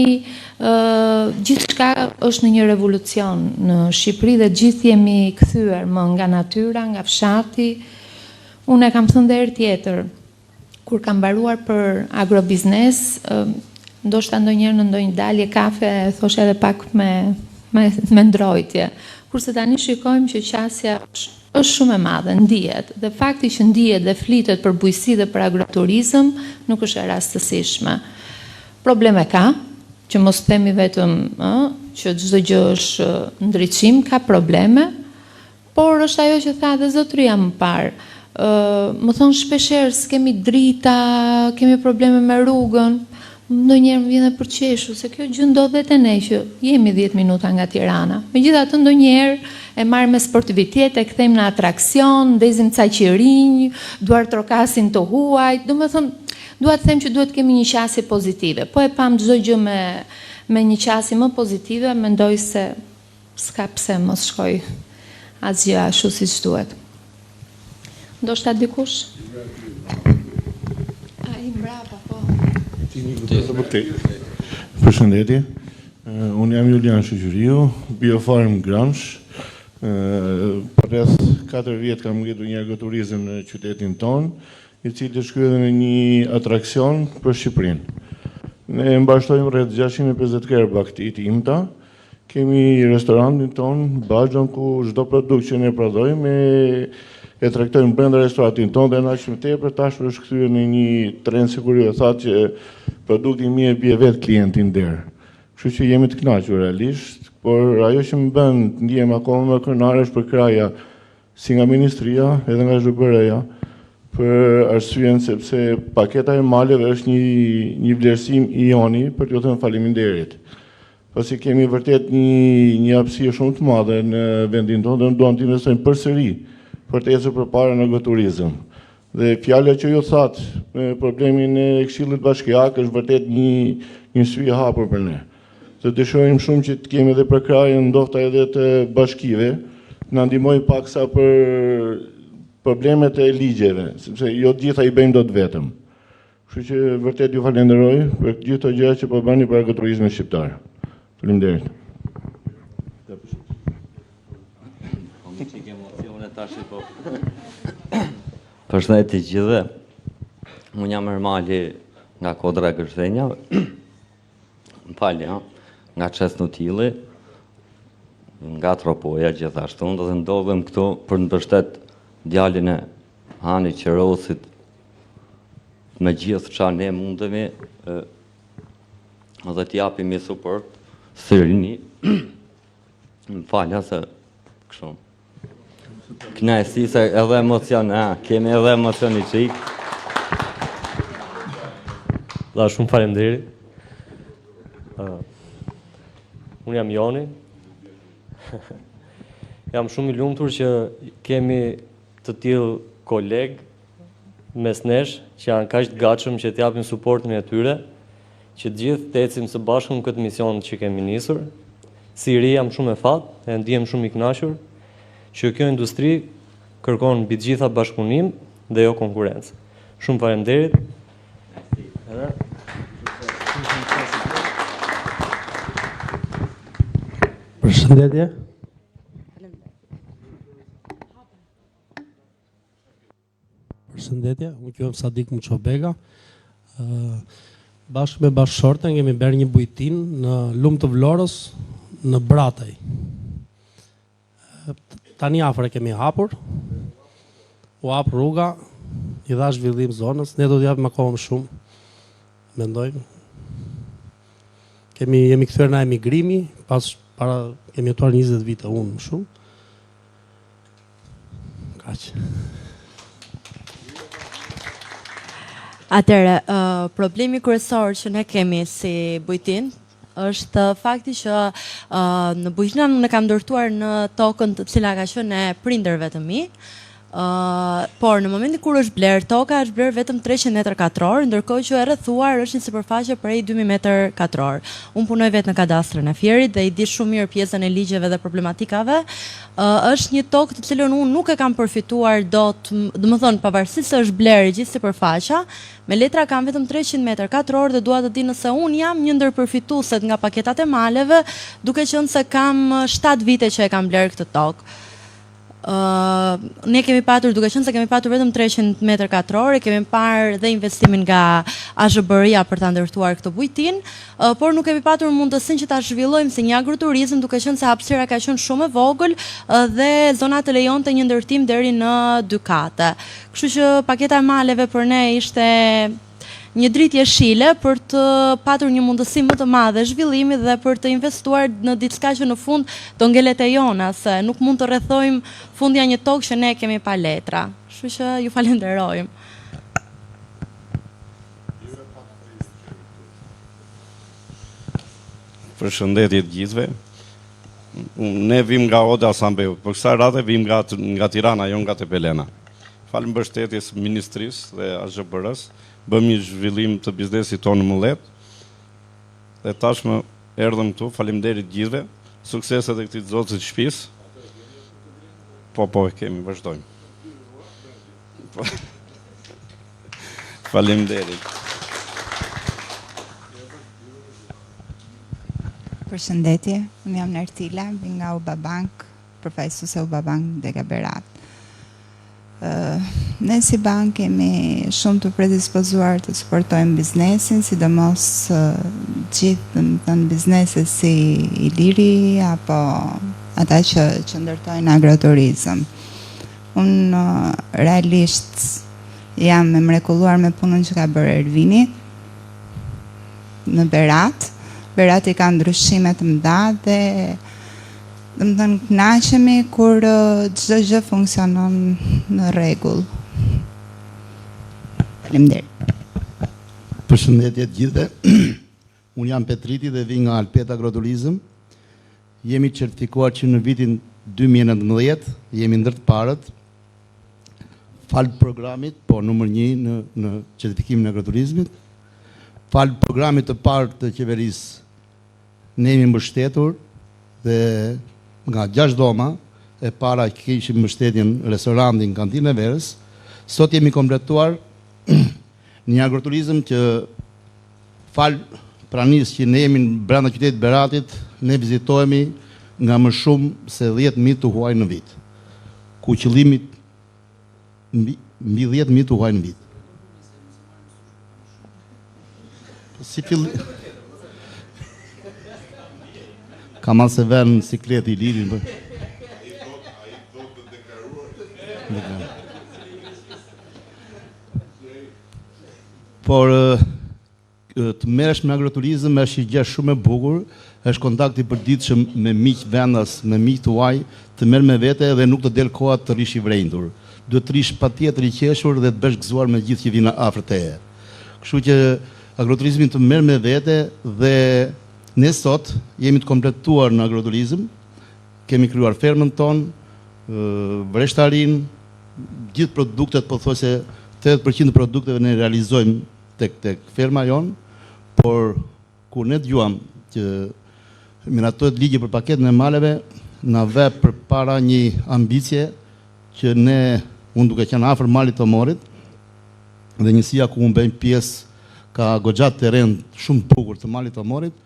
gjithçka është në një revolucion në Shqipëri dhe gjithë jemi kthyer më nga natyra, nga fshati. Unë e kam thënë dhe herë tjetër, kur kam mbaruar për agrobiznes, ndoshta ndonjëherë në ndonjë dalje kafe thosh edhe pak me ndrojtje. Kurse tani shikojmë që qasja është shumë e madhe, ndihet. Dhe fakti që ndihet dhe flitet për bujqësi dhe për agroturizëm nuk është e rastësishme. Probleme ka, që mos themi vetëm që çdo gjë është ndriçim, ka probleme, por është ajo që tha dhe zotëria më parë. Më thonë shpeshherë s'kemi drita, kemi probleme me rrugën. Ndonjëherë më vjen për qeshu, se kjo gjë ndodhet e ne që jemi 10 minuta nga Tirana. Megjithatë ndonjëherë e marrim me sportivitet, e kthejmë në atraksion, ndezim ca qirinj, duar trokasin të huaj. Domethënë, dua të them që duhet kemi një qasje pozitive. Po e pam çdo gjë me një qasje më pozitive, mendoj se s'ka pse mos shkoj asgjë ashtu siç duhet. Ndoshta dikush? Ai brava, po. Përshëndetje, unë jam Julian Shoqëriu, biofarm Gramsh, rreth 4 vjet kam ngritur një agroturizëm në qytetin tonë, i cili shkruaj edhe në një atraksion për Shqipërinë. Ne mbashtojmë rreth 650 kerba këtij timta, kemi restorantin tonë, Bazhon, ku çdo produkt që ne prodhojmë e trajtojmë brenda restorantin tonë dhe na që më tepër tashmë është kthyer në një trend sikur ju e thatë që produkti mirë bie vetë klientin der. Kështu që jemi të kënaqur realisht, por ajo që më bën të ndihem akoma më krenar është për kraja si nga ministria edhe nga SBR-ja, për arsyen sepse paketa e maleve është një vlerësim i joni për t'ju thënë faleminderit. Pasi kemi vërtet një hapësirë shumë të madhe në vendin tonë dhe duam të investojmë përsëri për të ecur përpara në agroturizëm. Dhe fjala që ju thatë me problemin e Këshillit Bashkiak është vërtet një sy e hapur për ne. Të dëshirojmë shumë që të kemi edhe për krajën ndoshta edhe të bashkive, na ndihmojë paksa për problemet e ligjeve, sepse jo të gjitha i bëjmë dot vetëm. Kështu që vërtet ju falenderoj për gjithë ato gjëra që po bëni për agroturizmin shqiptar. Faleminderit. Përshëndetje të gjithëve. Unë jam Ermali nga Kodra e Gërthenja. Më falni, nga Çesnutilli, nga Tropoja gjithashtu, dhe ndodhem këtu për të mbështet djalin e Hani Qerosit me gjithë çfarë ne mundemi dhe t'i japim suport sërini. Më falja se kështu. Kënaqësi se edhe emocion, kemi edhe emocion i çik. Dha shumë faleminderit. Unë jam Joni. Jam shumë i lumtur që kemi të tillë kolegë mes nesh që janë kaq të gatshëm që t'japin suportin e tyre, që të gjithë të ecim së bashku në këtë mision që kemi nisur. Si ri jam shumë e fat, e ndihem shumë i kënaqur që kjo industri kërkon mbi të gjitha bashkëpunim dhe jo konkurrencë. Shumë faleminderit. Përshëndetje. Përshëndetje, unë quhem Sadik Muçobega. Bashkë me bashkëshorten kemi bërë një bujtin në Lumë të Vlorës në Brataj. Tani afër e kemi hapur. u hap rruga, i dha zhvillim zonës, ne do t'japim akoma më shumë, mendojmë. Jemi kthyer nga emigrimi, kemi jetuar 20 vite unë më shumë. Kaq. Atëre, problemi kryesor që ne kemi si Bujtin është fakti që në Bujtina unë kam ndërtuar në tokën të cila ka qenë e prindërve të mi, por në momentin kur është bler toka është bler vetëm 300 metër katror, ndërkohë që e rrethuar është një sipërfaqe prej 2000 metër katror. Unë punoj vetë në kadastrën e Fierit dhe i di shumë mirë pjesën e ligjeve dhe problematikave. Është një tokë të cilën unë nuk e kam përfituar dot, domethënë pavarësisht se është bler gjithë sipërfaqja, me letra kam vetëm 300 metër katror dhe dua të di nëse unë jam një ndër përfituesit nga paketat e maleve, duke qenë se kam 7 vite që e kam bler këtë tokë. Ne kemi patur, duke qenë se kemi patur vetëm 300 metër katror, kemi parë dhe investimin nga AZHBR-ja për ta ndërtuar këtë bujtin, por nuk kemi patur mundësinë që ta zhvillojmë si një agroturizëm, duke qenë se hapësira ka qenë shumë e vogël dhe zona të lejonte një ndërtim deri në 2 kate. Kështu që paketa e maleve për ne ishte një dritë jeshile për të patur një mundësi më të madhe zhvillimi dhe për të investuar në diçka që në fund do ngelet e jona, se nuk mund të rrethojmë fundja një tokë që ne kemi pa letra. Kështu që ju falenderojmë. Përshëndetje të gjithëve. Ne vim nga Oda Sambeu, për kësaj radhe vim nga Tirana, jo nga Tepelena. Falembërshtetjes Ministrisë dhe AZHBR-s, bëm një zhvillim të biznesit tonë më lehtë. Dhe tashmë erdhëm këtu, faleminderit gjithëve, sukseset e këtij zotit të shtëpisë. Po, kemi, vazhdojmë. Faleminderit. Përshëndetje, unë jam Nertila, vi nga UBA Bank, përfaqësuese UBA Bank Dega Berat. Ne si bank kemi shumë të predispozuar të suportojmë biznesin, sidomos gjithë në bizneset si Iliri apo ata që ndërtojnë agroturizëm. Unë realisht jam e mrekulluar me punën që ka bërë Ervini në Berat. Berati ka ndryshimet të mëdha dhe kënaqemi kur çdo gjë funksionon në rregull. Faleminderit. Përshëndetje të gjithëve. Unë jam Petriti dhe vi nga Alpet Agroturizëm. Jemi certifikuar që në vitin 2019 jemi ndër të parët. Fal programit, po numër 1 në certifikimin e agroturizmit. Fal programit të parë të qeverisë, ne jemi mbështetur dhe nga 6 doma, e para kishim mbështetjen restorantin Kantinë e Verës, sot jemi kompletuar një agroturizëm që fal pranisë që ne jemi brenda qytetit Beratit, ne vizitohemi nga më shumë se 10.000 të huaj në vit. Ku qëllimit mbi 10.000 të huaj në vit. Si fillim Kam se verë në siklet i lirin për. Por të merresh me agroturizëm është një gjë shumë e bukur, është kontakti i përditshëm me miq vendas, me miq tuaj, të merr me vete dhe nuk të del koha të rish i vrenjtur. Duhet të rish patjetër i qeshur dhe të bësh gëzuar me gjithë që vinë afër teje. Kështu që agroturizmin të merr me vete dhe ne sot jemi të kompletuar në agroturizëm, kemi krijuar fermën tonë, vreshtarin, gjithë produktet, po thoj se 80% produkteve ne realizojmë tek ferma jonë, por kur ne dëgjuam që miratohet ligji për paketën e maleve, na ve përpara një ambicie që ne, unë duke qenë afër malit të Morit, dhe njësia ku unë bëjmë pjesë ka goxhat terren shumë bukur të malit të Morit,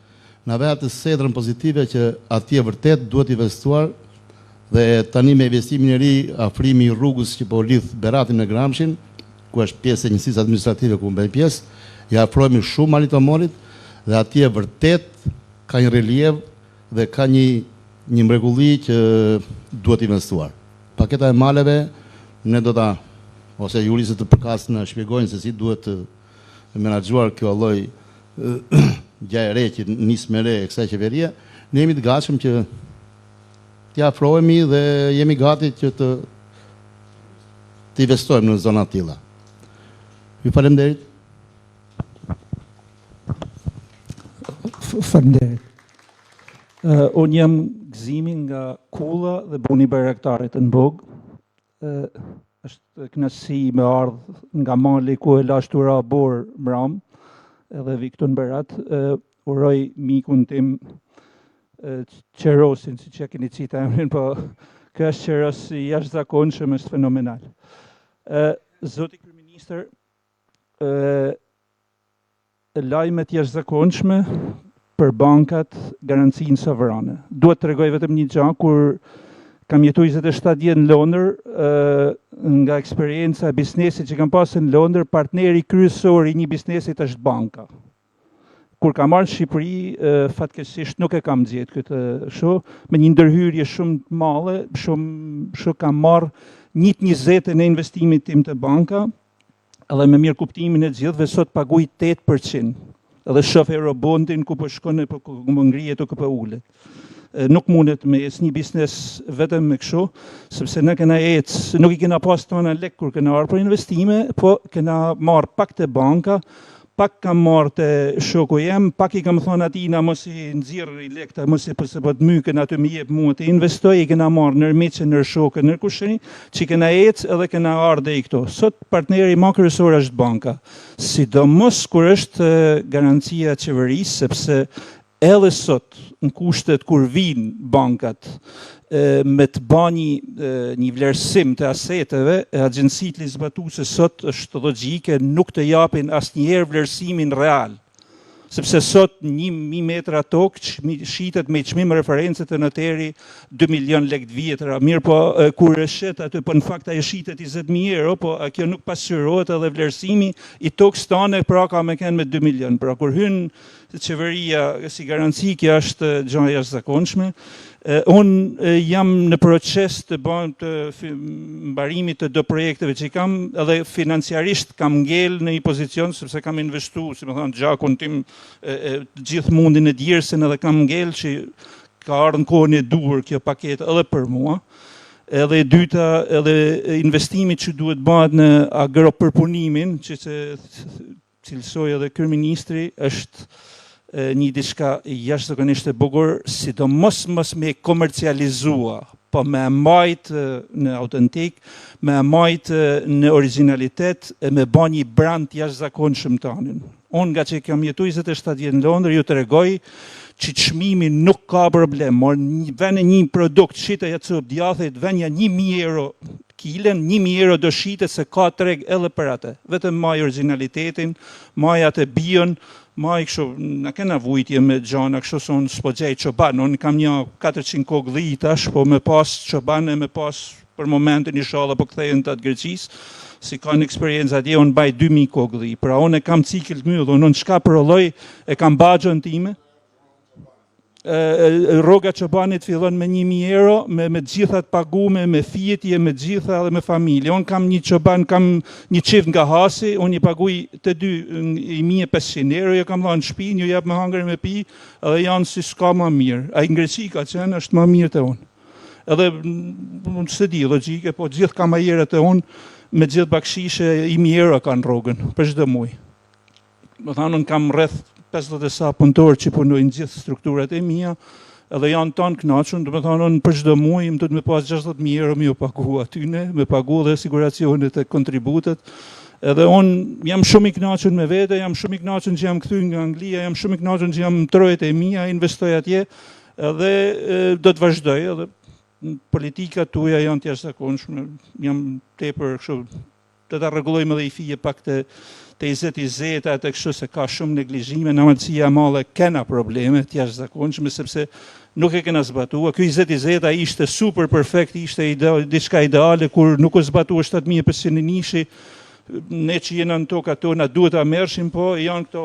na ve atë sedrën pozitive që atje vërtet duhet investuar dhe tani me investimin e ri, afrimi i rrugës që po lidh Beratin me Gramshin, ku është pjesë e njësisë administrative ku bëjmë pjesë, ja afrohemi shumë malit të Morit dhe atje vërtet ka një reliev dhe ka një mrekulli që duhet investuar. Paketa e maleve ne do ta ose juristët të përkas në shpjegojnë se si duhet të menaxhuar kjo lloj gjë e re që nis me re e kësaj qeverie, ne jemi të gatshëm që t'i afrohemi dhe jemi gati që të investojmë në zona të tilla. Ju faleminderit. Faleminderit. Unë jam Gzimi nga Kulla dhe Buni Bayraktarit në Bug. Është kënaqësi me ardh nga mali ku e lashtura bor mram, edhe vi këtu në Berat. Uroj mikun tim Qerosin, si që e keni cita emrin, po kjo është Qeros i jashtëzakonshëm, është fenomenal. Zoti Kryeministër, lajmet jashtëzakonshme për bankat, garancinë sovrane. Duhet të tregoj vetëm një gjë, kur kam jetu 27 vjet në Londër, nga eksperienca e biznesit që kam pasur në Londër, partneri kryesor i një biznesit është banka. Kur kam marrë në Shqipëri, fatkeqësisht nuk e kam gjetë këtë kështu, me një ndërhyrje shumë të madhe, shumë kam marrë 1/20 në investimin tim të banka, edhe me mirë kuptimin e gjithëve sot paguaj 8%. Edhe shoh Eurobondin ku po shkon e po më ngrihet o po ulet. Nuk mundet me ecë një biznes vetëm me kështu, sepse ne kena ecë, nuk I kena pas tona lek kur kena ardhur për investime, po kena marrë pak te banka, pak kam marrë te shoku jem, pak I kam thonë atij na mos I nxirr I lekta, mos I pse po të myken aty më jep mua të investoj, I kena marrë nër miqë, nër shokë, nër kushëri, që kena ecë edhe kena ardhe I këto. Sot partneri më kryesor është banka, sidomos kur është garancia e qeverisë, sepse edhe sot në kushtet kur vinë bankat me të bani një vlerësim të aseteve, agjencitë ligjbatuese sot është logjike nuk të japin asnjëherë vlerësimin real. Sepse sot 1.000 metra tokë shitet me çmim referencë të noteri 2 milion lekë vjetra. Mirë po kur e shet aty po në fakt ai shitet 20.000 euro, po kjo nuk pasqyrohet edhe vlerësimi I tokës tonë pra ka me kënë me 2 milion. Pra kur hyn qeveria si garanci, kjo është gjë e jashtëzakonshme. Unë jam në proces të mbarimit të do projekteve që kam, edhe financiarisht kam ngel në një pozicion, sepse kam investu, si më thonë, gjakun tim gjithë mundin e djersën, edhe kam ngel që ka ardhur në kohën e duhur kjo paketë edhe për mua. Edhe e dyta, edhe investimit që duhet bëhet në agropërpunimin, që cilësoj edhe kryeministri, është një diçka jashtëzakonisht e bukur, sidomos mos me komercializua, po me mbajt në autentik, me mbajt në originalitet, e me bë një brand jashtëzakonshëm tonin. Unë nga që kam jetu 27 vjet në Londër, ju tregoj që çmimi nuk ka problem, por vënë një produkt shite jacup djathit, vënja 1.000 euro kilen, 1.000 euro do shitet se ka treg edhe për atë. Vetëm maj originalitetin, maj atë bion, maj kështu, në kena vujtje me gjana, kështu son s'po gjej çoban, unë kam një 400 kogli tash, po me pas çoban e me pas për momentin inshallah po kthehen të atë Greqis, si kanë eksperiencë atje, unë baj 2.000 kogli, pra unë e kam cikël të mbyllur, unë çka prolloj, e kam baxhën time. Rroga çobanit fillon me 1.000 euro, me gjitha të pagume, me fjetje, me gjitha dhe me familje. Unë kam një çoban, kam një çift nga Hasi, unë I paguaj të dy 1.500 euro, jo kam dhënë në shtëpi, ju jap me hangër me pi, edhe janë si s'ka më mirë. Ai në Greqi ka qenë është më mirë te unë. Edhe unë se di logjike, po gjithë kamajerët e unë me gjithë bakshishe 1.000 euro kanë rrogën për çdo muaj. Do thonë unë kam rreth 50 e sa punëtorë që punojnë gjithë strukturat e mia, edhe janë tonë kënaqur, do të thonë unë për çdo muaj më duhet me pas 60.000 euro më u pagu atyne, me pagu dhe siguracionet e kontributet. Edhe unë jam shumë I kënaqur me vete, jam shumë I kënaqur që jam kthy nga Anglia, jam shumë I kënaqur që jam trojet e mia, investoj atje, edhe do të vazhdoj, edhe politikat tuaja janë të jashtëzakonshme, jam tepër kështu, të ta rregullojmë edhe I fije pak të 20 atë kështu se ka shumë neglizhime, në amëndësia male kena probleme të jashtëzakonshme, sepse nuk e kena zbatua. Ky 20 ishte super perfekt, ishte diçka ideale, kur nuk u zbatua 7.500 nishi, ne që jena në tokë ato na duhet ta merrshim, po janë këto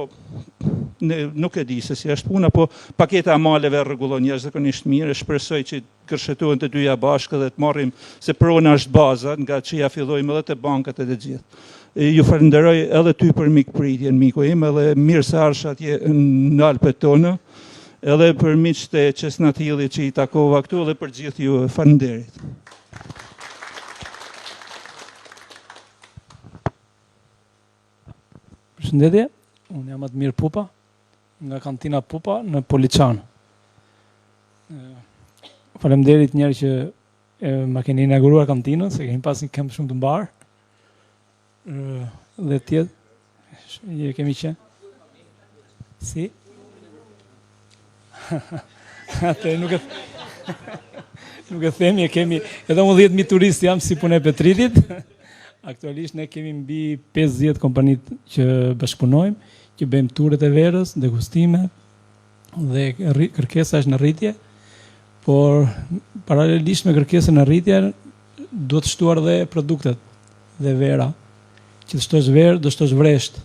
nuk e di se si është puna, po paketa e maleve rregullon jashtëzakonisht mirë. Shpresoj që kërshetohen të dyja bashkë dhe të marrim se prona është baza, nga që ja fillojmë edhe te bankat e të gjithë. Ju falenderoj edhe ty për mikpritjen, miku im, edhe mirë se arsh atje në Alpet tonë, edhe për miqtë e Qesnatillit që i takova këtu dhe për gjithë ju, falenderit. Përshëndetje, unë jam Admir Pupa, nga kantina Pupa në Poliçan. Faleminderit njerë që ma keni inauguruar kantinën, se kemi pas një këmbë shumë të mbarë. Dhe tjetë, kemi qenë. Si? Atë nuk e themi, kemi edhe 10.000 turistë jam si punë e Petritit. Aktualisht ne kemi mbi 50 kompanit që bashkëpunojmë, që bëjmë turet e verës, degustime dhe kërkesa është në rritje, por paralelisht me kërkesën në rritje duhet të shtuar dhe produktet dhe vera. Që të shtosh verë, do shtosh vresht.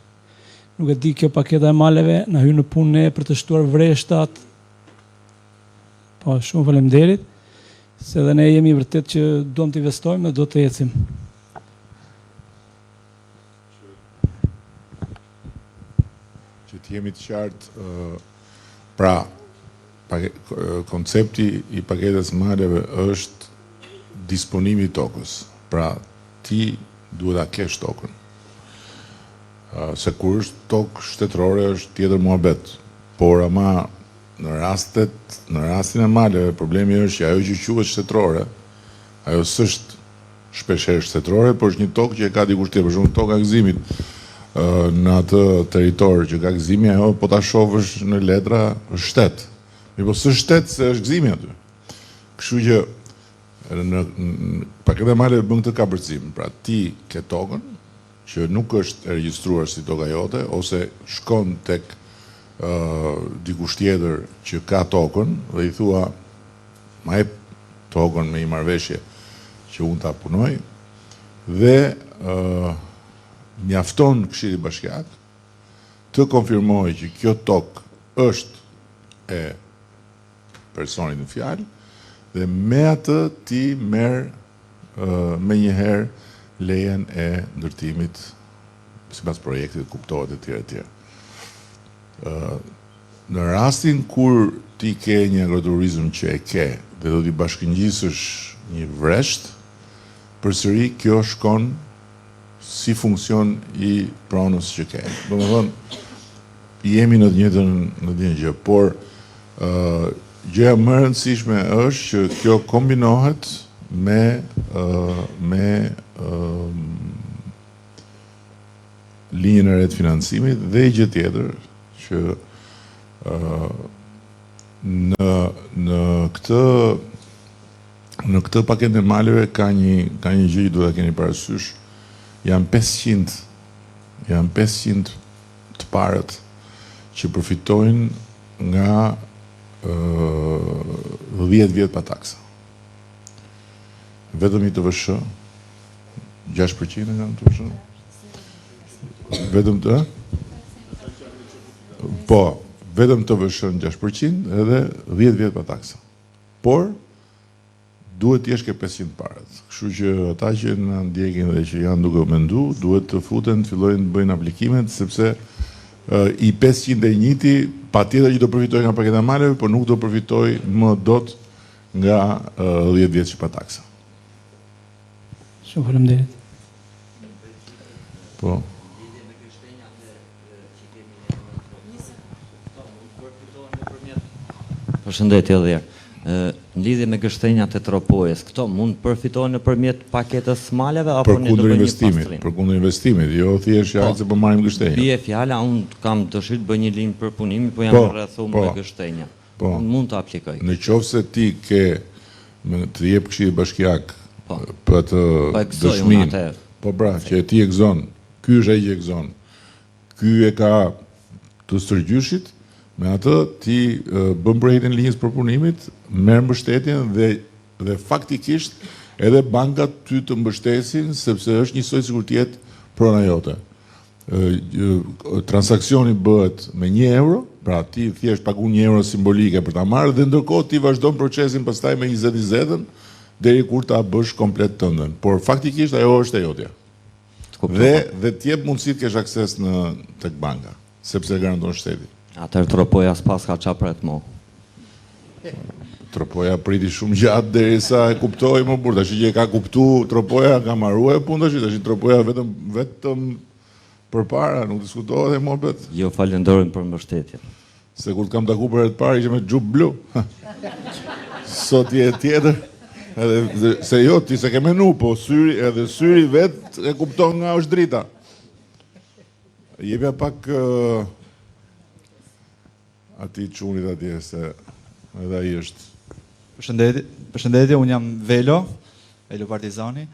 Nuk e di kjo paketa e maleve na hyn në punë ne për të shtuar vreshtat. Po, shumë faleminderit, se dhe ne jemi vërtet që duam të investojmë dhe do të ecim. Që të jemi të qartë, pra, koncepti i paketës maleve është disponimi i tokës. Pra, ti duhet ta kesh tokën. Se kur është tokë shtetërore është tjetër muhabet. Por ama në rastin e maleve, problemi është që ajo që quhet shtetërore, ajo s'është shpeshherë shtetërore, por është një tokë që e ka dikush tjetër. Për shembull, toka e Gëzimit në atë territor që ka Gëzimi, ajo po ta shohësh në letra është shtet. Po s'është shtet se është Gëzimi aty. Kështu që në paketa e maleve bën këtë kapërcim. Pra ti ke tokën që nuk është e regjistruar si toka jote, ose shkon tek dikush tjetër që ka tokën dhe i thua ma jep tokën me një marrëveshje që unë ta punoj, dhe mjafton Këshilli Bashkiak të konfirmojë që kjo tokë është e personit në fjalë, dhe me atë ti merr me njëherë lejen e ndërtimit sipas projektit, kuptohet e tjera e tjera. Në rastin kur ti ke një agroturizëm që e ke dhe do t'i bashkëngjisësh një vresht, përsëri kjo shkon si funksion i pronës që ke. Domethënë, jemi në të njëjtën gjë, por gjëja më e rëndësishme është që kjo kombinohet me linjën e re të financimit dhe gjë tjetër që në këtë paketë e maleve ka një gjë që duhet ta keni parasysh. Janë 500 të parët që përfitojnë nga 10 vjet pa taksa. Vetëm i TVSH 6% nga në TVSH. Vetëm të? Po, vetëm TVSH në 6% edhe 10 vjet pa taksa. Por duhet të jesh ke 500 parët. Kështu që ata që na ndjekin dhe që janë duke u mendu, duhet të futen, të fillojnë të bëjnë aplikimet, sepse i 501-ti patjetër që do përfitoj nga paketa e maleve, por nuk do përfitoj më dot nga 10 vjet pa taksa. Shumë faleminderit. Po. Përshëndetje edhe herë. Në lidhje me gështenjat e tropojës, këto mund përfitohen nëpërmjet paketës maleve apo ne do bëjmë një pastrim? Për kundër investimit, jo thjesht se po marrim gështenja. Bie fjala, unë kam dëshirë të bëj një linjë për punimin, po jam rrethuar me gështenja. Mund të aplikoj. Në qoftë se ti ke të jep Këshilli Bashkiak për të dëshminë. Po pra, që ti e gëzon, ky është ai që e gëzon. Ky e ka të stërgjyshit. Me atë ti bën projektin linjës përpunimit, merr mbështetjen dhe faktikisht edhe bankat ty të mbështesin, sepse është njësoj sikur të jetë prona jote. Transaksioni bëhet me 1 euro, pra ti thjesht pagun 1 euro simbolike për ta marrë dhe ndërkohë ti vazhdon procesin pastaj me 20 deri kur ta bësh komplet tëndën. Por faktikisht ajo është e jotja. Dhe të jep mundësi të kesh akses tek banka, sepse e garanton shteti. Atëherë tropoja s'pas ka çapret mo. Tropoja priti shumë gjatë derisa e kuptoi më burr. Tash që e ka kuptuar tropoja, ka marruar punë tash tropoja vetëm përpara, nuk diskutohet e morbet. Jo, falenderojmë për mbështetjen. Se kur kam taku për herë të parë ishte me xhup blu. Sot je tjetër. Edhe se jo, ti se ke menu, po syri vet e kupton nga është drita. Jepja pak ati çunit atje se edhe ai është. Përshëndetje, unë jam Velo Partizani.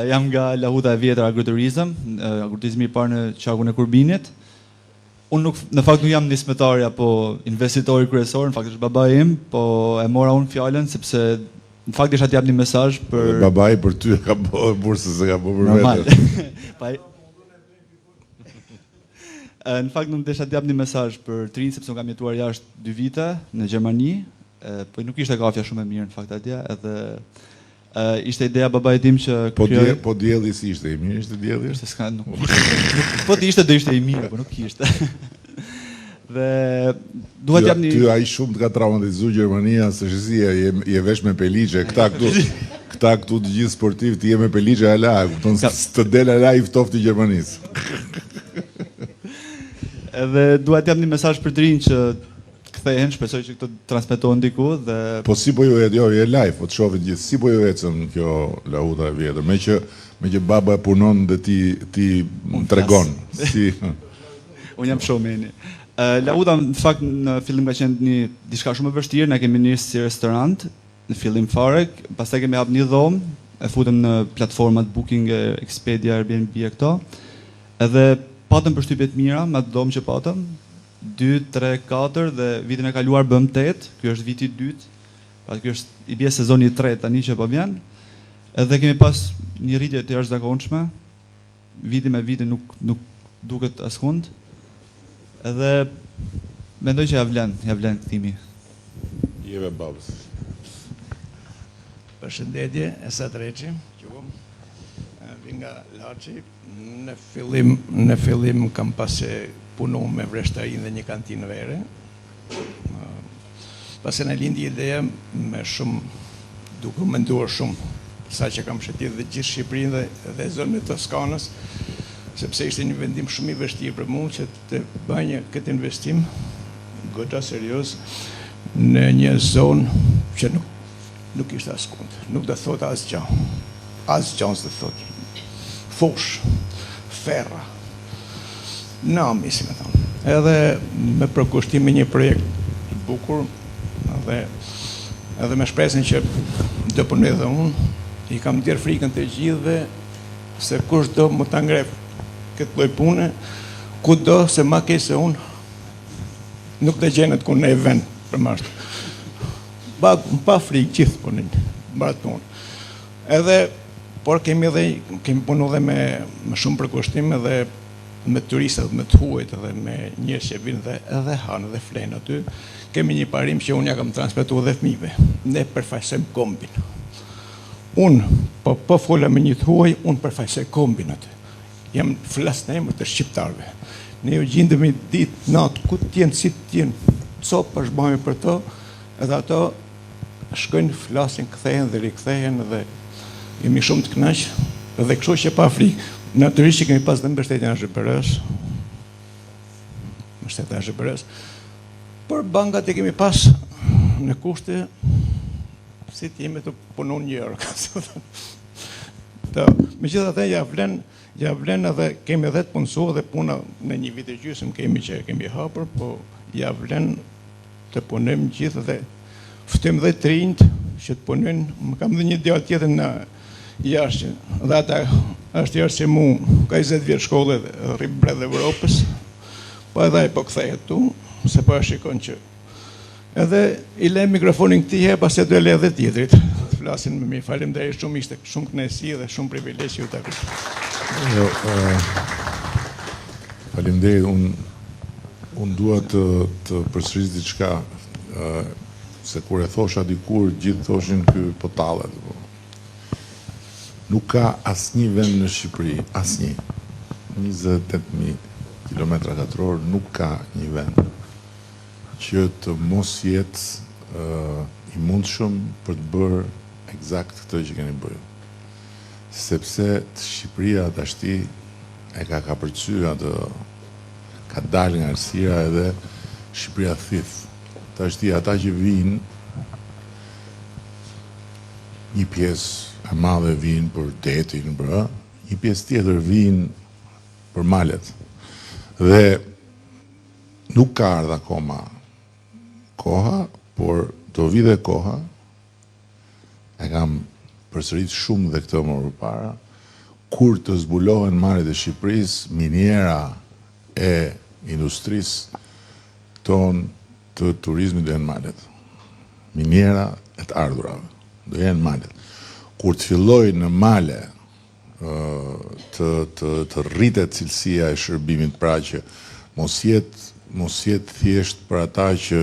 Jam nga Lahuta e vjetër agroturizëm, agroturizmi i parë në qarkun e Kurbinit. Unë në fakt nuk jam nismëtari apo investitori kryesor, në fakt është babai im, po e mora unë fjalën sepse në fakt isha t'jap një mesazh për babai për ty ka bërë bursë se ka bërë për vetë. Në fakt nuk desha t'jap një mesazh për të rinj sepse unë kam jetuar jashtë 2 vite në Gjermani, po nuk ishte kafja shumë e mirë në fakt atje, edhe ishte ideja babait tim që po dielli si ishte i mirë, ishte dielli? Ishte s'ka nuk. Po ti ishte do ishte i mirë, po nuk ishte. Dhe duhet jam një ty ai shumë të ka traumatizuar Gjermania, se shësia je vesh me peligje, këta këtu të gjithë sportiv ti je me peligje ala, kupton të del ala i ftofti Gjermanisë. Edhe duhet jam një mesazh për të rinj që kthehen, shpresoj që këtë transmetohen diku dhe po si po ju jo je live, po të shohin gjithë si po ju ecën kjo Lahuta e vjetër, me që baba e punon dhe ti tregon si unë jam showmeni. Lahuta në fakt në fillim ka qenë diçka shumë e vështirë, ne kemi nisë si restorant në fillim fare, pastaj kemi hap një dhomë, e futëm në platformat Booking, Expedia, Airbnb e këto. Edhe patëm përshtypje të mira me atë dhomë që patëm, 2, 3, 4 dhe vitin e kaluar bëm 8, ky është viti i dytë, pra ky është i bie sezoni i tretë tani që po vjen. Edhe kemi pas një rritje të jashtëzakonshme, viti me viti nuk duket askund. Edhe mendoj që ja vlen kthimi. Jeve babës. Përshëndetje, Esat Reçi, quhem. Vi nga Laçi. Në fillim kam pasë punu me vreshtarinë dhe një kantinë vere. Pas e në lindi ideja me shumë, duke menduar shumë, sa që kam shëtit dhe gjithë Shqipërinë dhe zonën e Toskanës, sepse ishte një vendim shumë i vështirë për mu që të bëj këtë investim goxha serioz në një zonë që nuk ishte askund, nuk do thot asgjë. Asgjë s'do thot. Fush, ferra, nami, si me thonë. Edhe me përkushtim me një projekt të bukur, edhe me shpresin që do punoj edhe unë, i kam djerë frikën të gjithëve, se kush do më ta ngref këtë lloj pune, ku do se ma keq se unë, nuk të gjenet ku në e vend për mashtë. Pa frikë gjithë punin, mbarat punë. Edhe, por kemi punu dhe me shumë përkushtim edhe me turistat, me të huajt edhe me njerëz që vinë dhe edhe hanë dhe flenë aty. Kemi një parim që unë ja kam transmetuar dhe fëmijëve. Ne përfaqësojmë kombin. Unë, po fola me një të huaj, unë përfaqësoj kombin aty. Jam flas në emër të shqiptarëve. Ne u gjendemi ditë natë ku t'jenë, si t'jenë, copë është bëjmë për to, edhe ato shkojnë, flasin, kthehen dhe rikthehen dhe jemi shumë të kënaqë, dhe kështu që pa frikë. Natyrisht që kemi pas dhe mbështetjen e SBR-s, por bankat e kemi pas në kushte si të jemi të punon një orë. Megjithatë ja vlen edhe kemi edhe të punësuar dhe puna në një vit e gjysmë kemi që kemi hapur, po ja vlen të punojmë gjithë dhe ftym dhe të rinjt që të punojnë. Më kam dhe një djalë tjetër në jashtë, dhe ata është jashtë që mu ka 20 vjetë shkolle dhe rrip bredh Evropës, po edhe e po kthehet tu, se po e shikon që edhe i le mikrofonin këtij, pas e do e le edhe tjetrit. flasin më mirë. Faleminderit shumë, ishte shumë kënaqësi dhe shumë privilegj ju takoj. Faleminderit, unë dua të përsëris diçka, se kur e thosha dikur, gjithë thoshin ky po tallet. Nuk ka asnjë vend në Shqipëri, asnjë, 28.000 kilometra katror, nuk ka një vend që të mos jetë i mundshëm për të bërë eksakt këtë që keni bërë. Sepse Shqipëria tashti e ka kapërcy atë, ka dalë nga errësira edhe Shqipëria thith. Tashti ata që vinë, një pjesë e madhe vinë për detin, një pjesë tjetër vinë për malet. Dhe nuk ka ardhur akoma koha, por do vi dhe koha, e kam përsërit shumë dhe këtë më përpara, kur të zbulohen malet e Shqipërisë, miniera e industrisë tonë të turizmit do jenë malet. Miniera e të ardhurave do jenë malet. Kur të filloj në male të rritet cilësia e shërbimit, pra që mos jetë thjesht për ata që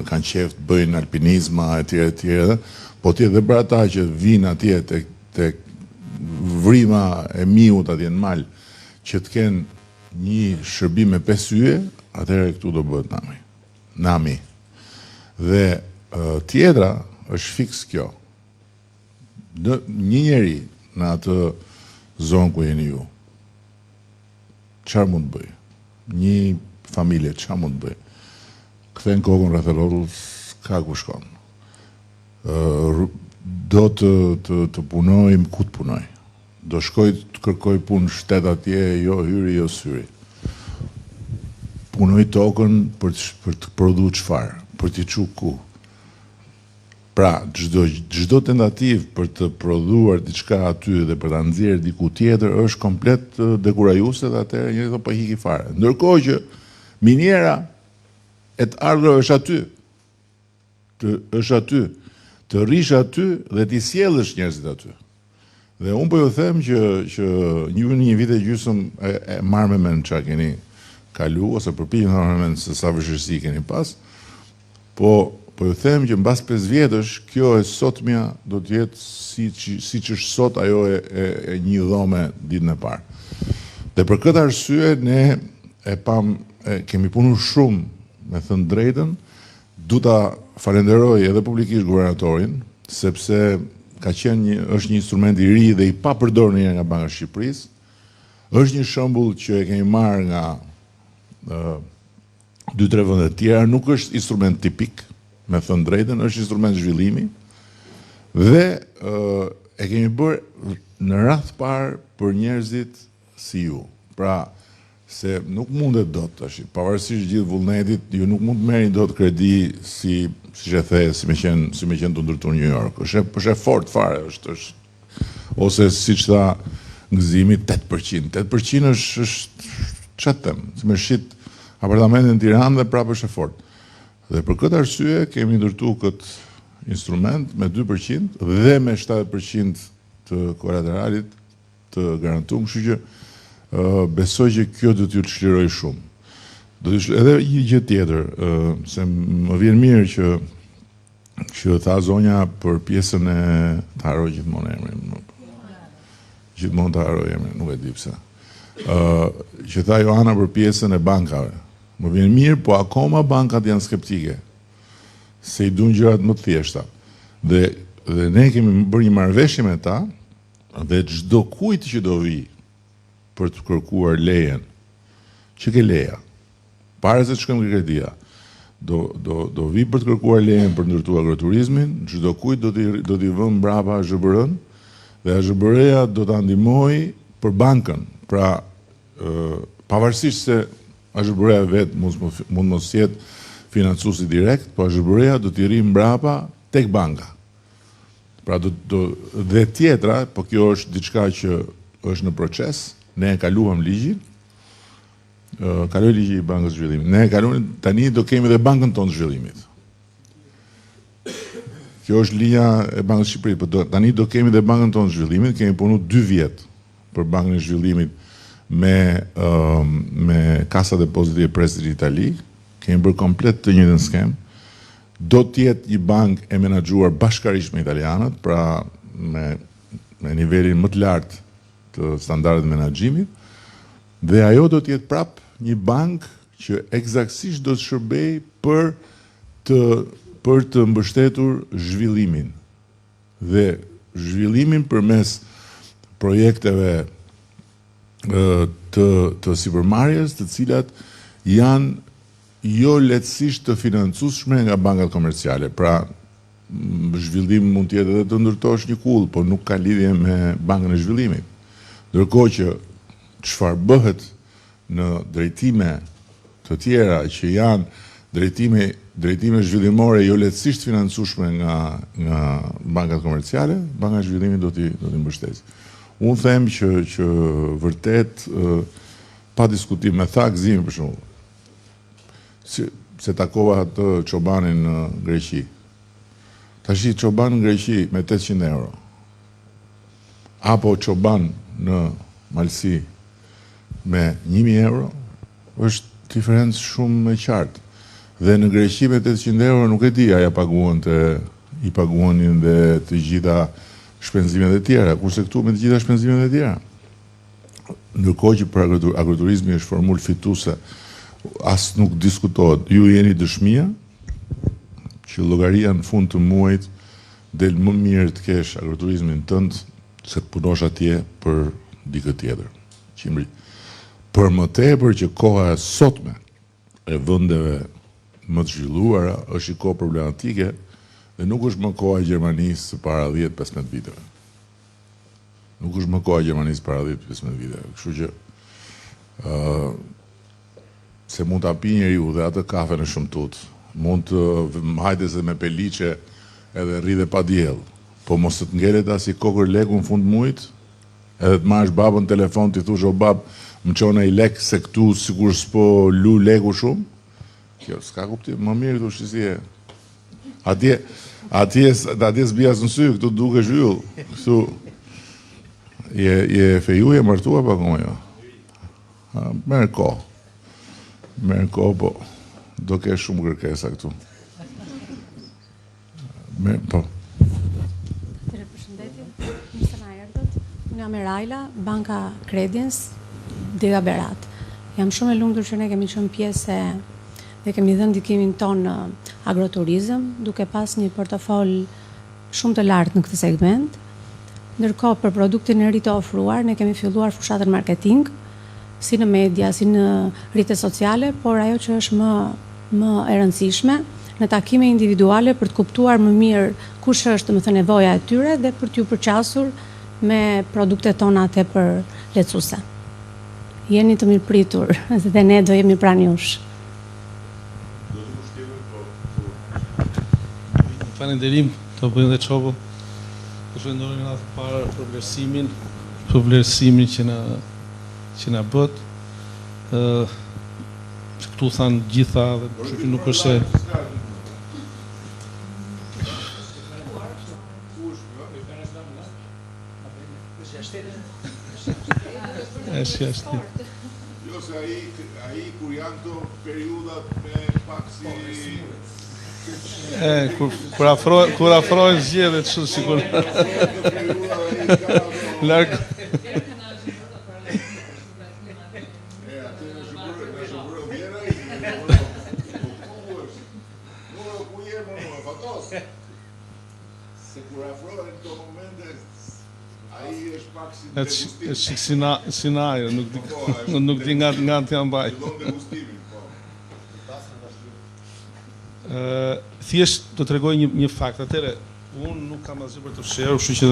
kanë qef të bëjnë alpinizma e tjere, po tjetë dhe për ata që vinë atje të vrima e miut atje në mal, që të kenë një shërbim me 5 yje, atëherë këtu do bëhet nami. Dhe tjetra është fiks kjo. Një njeri në atë zonë ku jeni ju, çfarë mund të bëj? Një familje, çfarë mund të bëj? Kthen kokën rreth rrotull, ka ku shkon. Do të punojmë ku të punoj. Do shkoj të kërkoj punë shtet atje, jo hyri, jo syri. Punoj tokën për të prodhuar çfarë, për t'i çu ku. Pra, çdo tentativë për të prodhuar diçka aty dhe për ta nxjerrë diku tjetër është komplet dekurajuese dhe atëherë njëri do pa hiki fare. Ndërkohë që miniera e të ardhurave është aty. Është aty. Të rish aty dhe t'i sjellësh njerëzit aty. Dhe unë po ju them që një vit e gjysmë e marr me mend çfarë keni kalu, ose përpiqem të marr me mend se sa vështirësi keni pas, po ju them që mbas 5 vjetësh, kjo e sotmja do të jetë siç është sot ajo e një dhome ditën e parë. Dhe për këtë arsye ne kemi punuar shumë, me thënë drejtën, du ta falenderoj edhe publikisht guvernatorin, sepse është një instrument i ri dhe i papërdorur nga Banka e Shqipërisë. Është një shembull që e kemi marrë nga 2-3 vende të tjera, nuk është instrument tipik, me thënë drejtën, është instrument zhvillimi dhe e kemi bërë në radh parë për njerëzit si ju. Pra, se nuk mundet dot tash, pavarësisht gjithë vullnetit, ju nuk mund të merrni dot kredi si e the, si me qenë të ndërtuar në New York. Është fort fare, është ose siç tha Gëzimi, 8%. 8% është çfarë them, si me shit apartamentin në Tiranë dhe prapë është fort. Dhe për këtë arsye kemi ndërtuar këtë instrument me 2% dhe me 7% të kolateralit të garantuar, kështu që besoj që kjo do t'ju çliroj shumë. Edhe një gjë tjetër, se më vjen mirë që tha zonja për pjesën e të harroj gjithmonë emrin. Gjithmonë të harroj emrin, nuk e di pse. Që tha Joana për pjesën e bankave. Më vjen mirë, po akoma bankat janë skeptike, se i duan gjërat më të thjeshta. Dhe ne kemi bërë një marrëveshje me ta, dhe çdo kujt që do vi për të kërkuar lejen, që ke leja, pare se të shkojmë ke kredia, do vi për të kërkuar lejen për ndërtuar agroturizmin, çdo kujt do t'i vëmë mbrapa AZBR-n, dhe AZBR-ja do ta ndihmojë për bankën. Pra, pavarësisht se AZBR-ja vetë mund mos jetë financuesi direkt, po AZBR-ja do t'i rri mbrapa tek banka. Pra, dhe tjetra, po kjo është diçka që është në proces, ne e kaluam ligjin, kaloi ligji i Bankës Zhvillimit. Ne e kaluam, tani do kemi dhe bankën tonë të zhvillimit. Kjo është linja e Bankës Shqipërisë, por tani do kemi dhe Bankën tonë Zhvillimit, kemi punu 2 vjet për Bankën e Zhvillimit me Kasa Depoziti e Prestiti Itali, kemi bërë komplet të njëjtën skem. Do t'jetë një bank e menaxhuar bashkërisht me italianët, pra me nivelin më të lartë të standardit menaxhimit, dhe ajo do t'jetë prap një bank që eksaktësisht do të shërbej për të mbështetur zhvillimin. Dhe zhvillimin përmes projekteve të sipërmarrjes, të cilat janë jo lehtësisht të financueshme nga bankat komerciale. Pra, zhvillim mund të jetë edhe të ndërtosh një kull, por nuk ka lidhje me Bankën e Zhvillimit. Ndërkohë që çfarë bëhet në drejtime të tjera që janë drejtime zhvillimore jo lehtësisht financueshme nga bankat komerciale, Banka e Zhvillimit do t'i mbështesë. Unë them që vërtet pa diskutim me Gzimi për shembull, se takova atë çobanin në Greqi. Tash çoban në Greqi me 800 euro. Apo çoban në Malsi me 1000 euro, është diferencë shumë e qartë. Dhe në Greqi me 800 euro nuk e di aja i paguanin dhe të gjitha shpenzimet e tjera, kurse këtu me të gjitha shpenzimet e tjera. Ndërkohë që për agroturizmi është formulë fituese, as nuk diskutohet. Ju jeni dëshmia që llogaria në fund të muajit del më mirë të kesh agroturizmin tënd se të punosh atje për dikë tjetër. Për më tepër që koha e sotme e vendeve më të zhvilluara është një kohë problematike dhe nuk është më koha e Gjermanisë së para 10-15 viteve. Nuk është më koha e Gjermanisë para 10-15 viteve. Kështu që se mund ta pi njeriu dhe atë kafe në shëmtut, mund të hajde se me peliçe edhe rridhe pa diell, po mos të ngelet as i kokër leku në fund muajit, edhe të marrësh babën në telefon ti thosh o bab, më çon ai lek se këtu sikur s'po lu leku shumë. Kjo s'ka kuptim, më mirë thosh si e. Atje s'bia në sy, këtu dukesh yll. Kështu je fejuje martua pa akoma jo. Merë kohë. Merë kohë, po do kesh shumë kërkesa këtu. Po. Përshëndetje, mirë se na erdhët. Unë jam Erajla, Banka Kredins, Diga Berat. Jam shumë e lumtur që ne kemi qenë pjesë dhe kemi dhënë ndikimin ton në agroturizëm, duke pas një portofol shumë të lartë në këtë segment. Ndërkohë për produktin e ri të ofruar, ne kemi filluar fushatën marketing, si në media, si në rrjetet sociale, por ajo që është më e rëndësishme, në takime individuale për të kuptuar më mirë kush është, më thënë, nevoja e tyre dhe për t'ju përqasur me produktet tona atë për lehtësuese. Jeni të mirë pritur dhe ne do jemi pranë jush. Falenderim të bëjnë dhe qopo. Përshëndorin atë parë për vlerësimin që na bët. Këtu thanë gjitha dhe që nuk është Jo se ai kur janë këto periudat me pak si kur afrohen zgjedhjet kështu sikur larg është scenario, nuk di nga të janë baj. Thjesht do të tregoj një fakt. Atëre, unë nuk kam asgjë për të fshehur, kështu që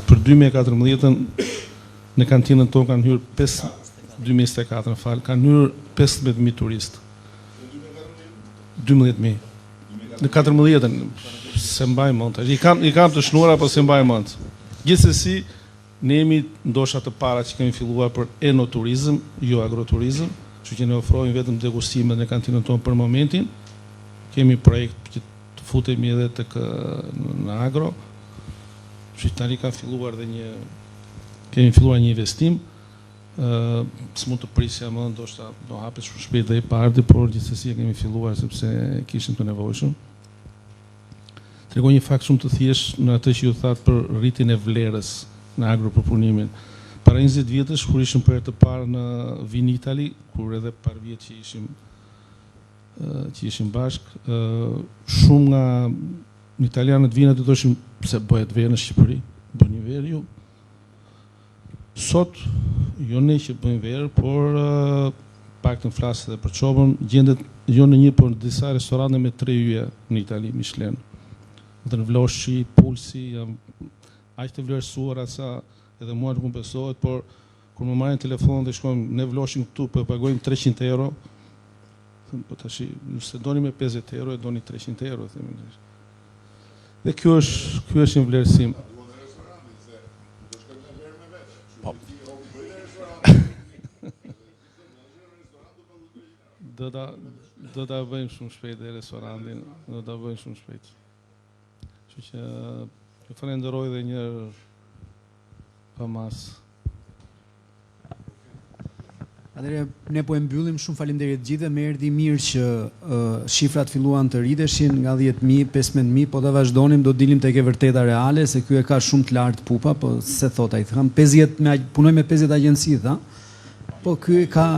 për 2014-ën në kantinën tonë kanë hyrë 2024, kanë hyrë 15.000 turistë. 12.000. Në 14-ën se mbaj mend. I kam të shnuara, po se mbaj mend. Gjithsesi, ne jemi ndoshta të para që kemi filluar për enoturizëm, jo agroturizëm, kështu që ne ofrojmë vetëm degustimet në kantinën tonë për momentin. Kemi projekt që të futemi edhe tek në agro. Shqiptari ka filluar dhe kemi filluar një investim. S'mund të prisja më, ndoshta do hapet shumë shpejt dhe i parti, por gjithsesi e kemi filluar sepse kishim të nevojshëm. Tregoj një fakt shumë të thjeshtë në atë që ju thatë për rritjen e vlerës në agropërpunimin. Para 20 vjetësh, kur ishim për herë të parë në Vinitali, kur edhe par vjet që ishim bashkë, shumë nga italianët vinat të thoshin pse bëhet verë në Shqipëri, bën një verë ju. Sot, jo ne që bëjmë verë, por pak të flasë edhe për çopën, gjendet jo në një, por në disa restorante me 3 yje në Itali, Michelin. Dhe në Vloshi, Pulsi, aq të vlerësuara sa edhe mua nuk më besohet, por kur më marrin telefon dhe shkojmë ne Vloshin këtu, po pagojmë 300 euro, po tash nëse doni me 50 euro, e doni 300 euro, themi. Dhe ky është një vlerësim. Do ta bëjmë shumë shpejt dhe restorantin, do ta bëjmë shumë shpejt. Kështu që ju falenderoj dhe një pa mas. Atëherë ne po e mbyllim, shumë faleminderit gjithëve, më erdhi mirë që shifrat filluan të rriteshin nga 10.000, 15.000, po ta vazhdonim do dilim tek e vërteta reale, se ky e ka shumë të lartë pupa, po se thot ai, tham 50 punoj me 50 agjenci, tha. Po ky e ka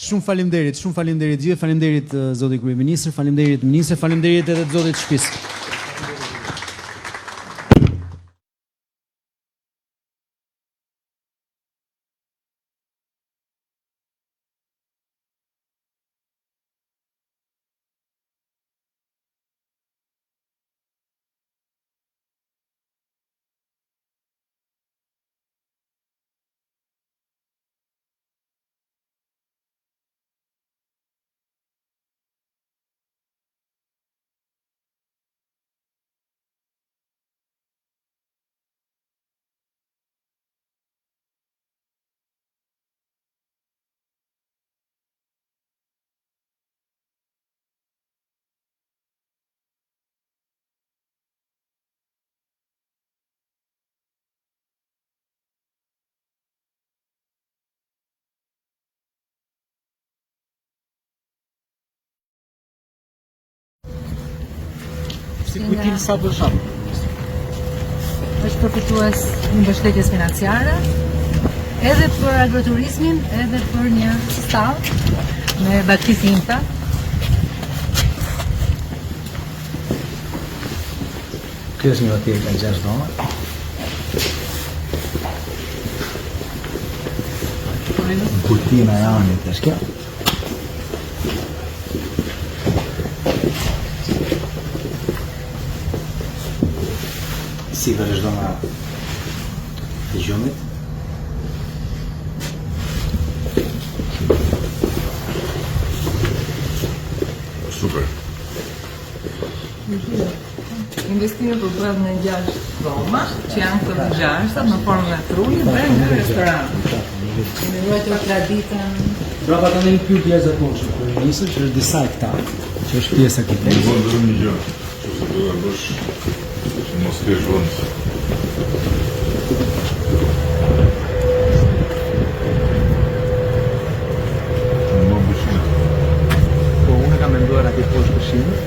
Shumë faleminderit gjithë, faleminderit zoti kryeministër, faleminderit ministre, faleminderit edhe zotit shtëpisë. Si kujtim sa për shkak. Është përfitues një mbështetjes financiare, edhe për agroturizmin, edhe për një stall me baktisë INTA. Ky është një hotel ka 6 dhoma. Kurtina e anit është kjo. Si vazhdo nga të gjumit. Super. Investimi përbohet në 6 dhoma, që janë të ngjashta në formën e trulit dhe në restoran. Kemi ruajtur traditën. Brava tani një pyetje e zakonshme për ministrin, që është disa hektar, që është pjesa e këtij. Një vend një gjë, që do ta bësh, që mos kesh vend. Po unë kam menduar atje poshtë pëshimit.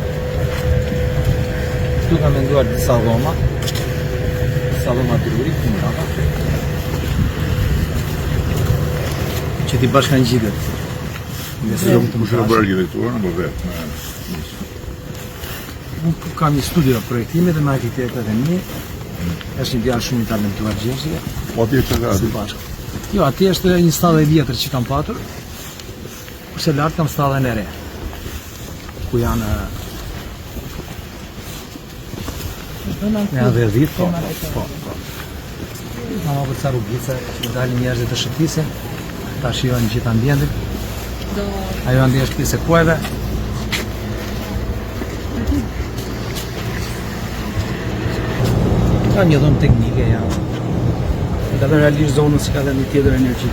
Këtu kam menduar disa dhoma druri, këtu mbrapa. Që ti bashkangjitet. Kush e bërë arkitekturën apo vetë? Unë kam një studio projektimi dhe me arkitektët e mi. Është një djalë shumë i talentuar Gjergje. Po atje është gati. Jo, atje është një stallë e vjetër që kam patur. Kurse lart kam stallën e re. Ku janë dhe vit, po. Kam hapur ca rrugice, që dalin njerëzit të shëtisin, ta shijojnë gjithë ambientin. Ajo andi është pjesë e kuajve. Ka një dhomë teknike, ja. Nga dhe realisht zonën si ka dhe një tjetër energji.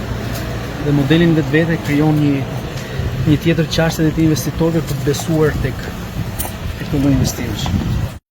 dhe modelin vetvete krijon një tjetër çështje të investitorëve për të besuar tek këto investimesh.